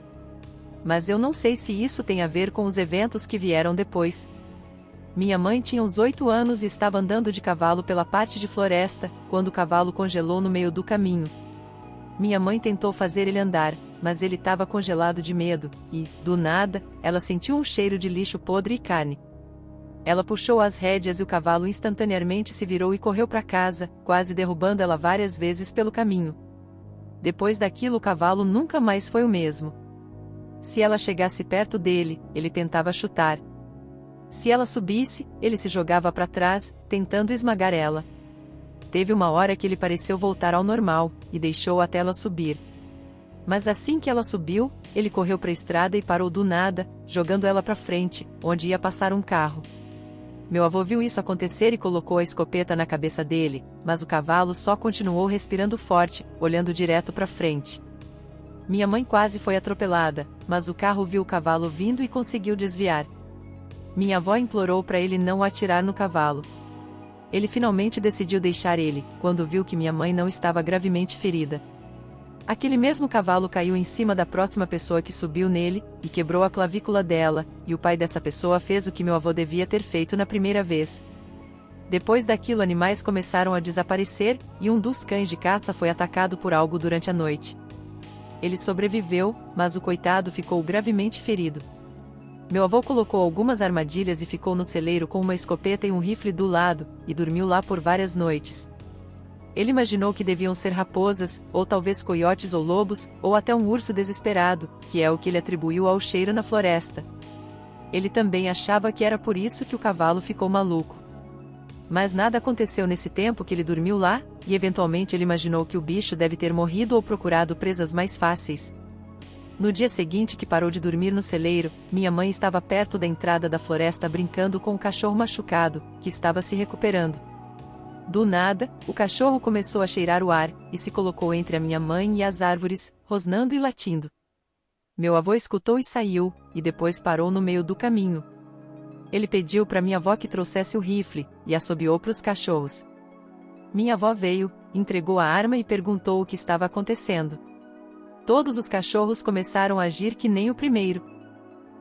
Mas eu não sei se isso tem a ver com os eventos que vieram depois. Minha mãe tinha uns 8 anos e estava andando de cavalo pela parte de floresta, quando o cavalo congelou no meio do caminho. Minha mãe tentou fazer ele andar, mas ele estava congelado de medo, e, do nada, ela sentiu um cheiro de lixo podre e carne. Ela puxou as rédeas e o cavalo instantaneamente se virou e correu para casa, quase derrubando ela várias vezes pelo caminho. Depois daquilo o cavalo nunca mais foi o mesmo. Se ela chegasse perto dele, ele tentava chutar. Se ela subisse, ele se jogava para trás, tentando esmagar ela. Teve uma hora que ele pareceu voltar ao normal, e deixou até ela subir. Mas assim que ela subiu, ele correu para a estrada e parou do nada, jogando ela para frente, onde ia passar um carro. Meu avô viu isso acontecer e colocou a escopeta na cabeça dele, mas o cavalo só continuou respirando forte, olhando direto para frente. Minha mãe quase foi atropelada, mas o carro viu o cavalo vindo e conseguiu desviar. Minha avó implorou para ele não atirar no cavalo. Ele finalmente decidiu deixar ele, quando viu que minha mãe não estava gravemente ferida. Aquele mesmo cavalo caiu em cima da próxima pessoa que subiu nele, e quebrou a clavícula dela, e o pai dessa pessoa fez o que meu avô devia ter feito na primeira vez. Depois daquilo animais começaram a desaparecer, e um dos cães de caça foi atacado por algo durante a noite. Ele sobreviveu, mas o coitado ficou gravemente ferido. Meu avô colocou algumas armadilhas e ficou no celeiro com uma escopeta e um rifle do lado, e dormiu lá por várias noites. Ele imaginou que deviam ser raposas, ou talvez coiotes ou lobos, ou até um urso desesperado, que é o que ele atribuiu ao cheiro na floresta. Ele também achava que era por isso que o cavalo ficou maluco. Mas nada aconteceu nesse tempo que ele dormiu lá, e eventualmente ele imaginou que o bicho deve ter morrido ou procurado presas mais fáceis. No dia seguinte que parou de dormir no celeiro, minha mãe estava perto da entrada da floresta brincando com o cachorro machucado, que estava se recuperando. Do nada, o cachorro começou a cheirar o ar, e se colocou entre a minha mãe e as árvores, rosnando e latindo. Meu avô escutou e saiu, e depois parou no meio do caminho. Ele pediu para minha avó que trouxesse o rifle, e assobiou para os cachorros. Minha avó veio, entregou a arma e perguntou o que estava acontecendo. Todos os cachorros começaram a agir que nem o primeiro.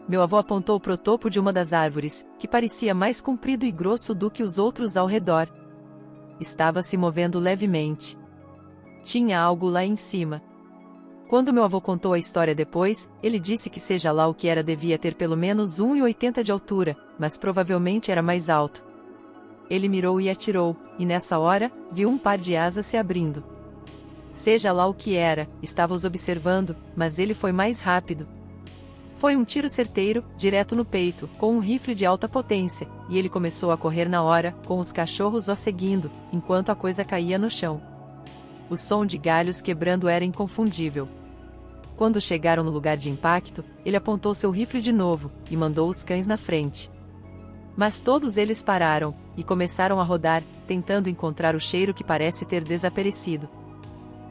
Meu avô apontou para o topo de uma das árvores, que parecia mais comprido e grosso do que os outros ao redor. Estava se movendo levemente. Tinha algo lá em cima. Quando meu avô contou a história depois, ele disse que seja lá o que era devia ter pelo menos 1,80 de altura, mas provavelmente era mais alto. Ele mirou e atirou, e nessa hora, viu um par de asas se abrindo. Seja lá o que era, estava os observando, mas ele foi mais rápido. Foi um tiro certeiro, direto no peito, com um rifle de alta potência, e ele começou a correr na hora, com os cachorros o seguindo, enquanto a coisa caía no chão. O som de galhos quebrando era inconfundível. Quando chegaram no lugar de impacto, ele apontou seu rifle de novo, e mandou os cães na frente. Mas todos eles pararam, e começaram a rodar, tentando encontrar o cheiro que parece ter desaparecido.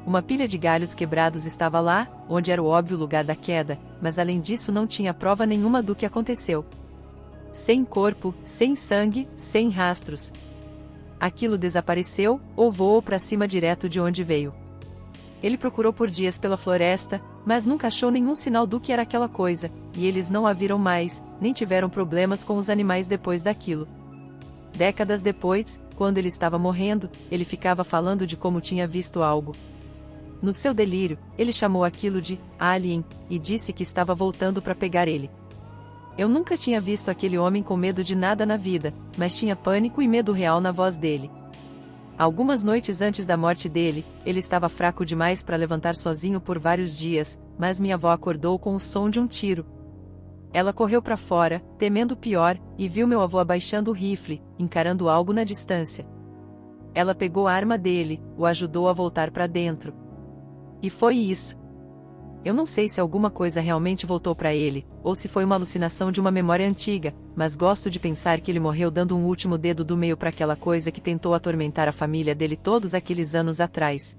Uma pilha de galhos quebrados estava lá, onde era o óbvio lugar da queda, mas além disso não tinha prova nenhuma do que aconteceu. Sem corpo, sem sangue, sem rastros. Aquilo desapareceu, ou voou para cima direto de onde veio. Ele procurou por dias pela floresta, mas nunca achou nenhum sinal do que era aquela coisa, e eles não a viram mais, nem tiveram problemas com os animais depois daquilo. Décadas depois, quando ele estava morrendo, ele ficava falando de como tinha visto algo. No seu delírio, ele chamou aquilo de alien, e disse que estava voltando para pegar ele. Eu nunca tinha visto aquele homem com medo de nada na vida, mas tinha pânico e medo real na voz dele. Algumas noites antes da morte dele, ele estava fraco demais para levantar sozinho por vários dias, mas minha avó acordou com o som de um tiro. Ela correu para fora, temendo o pior, e viu meu avô abaixando o rifle, encarando algo na distância. Ela pegou a arma dele, o ajudou a voltar para dentro. E foi isso. Eu não sei se alguma coisa realmente voltou para ele, ou se foi uma alucinação de uma memória antiga, mas gosto de pensar que ele morreu dando um último dedo do meio para aquela coisa que tentou atormentar a família dele todos aqueles anos atrás.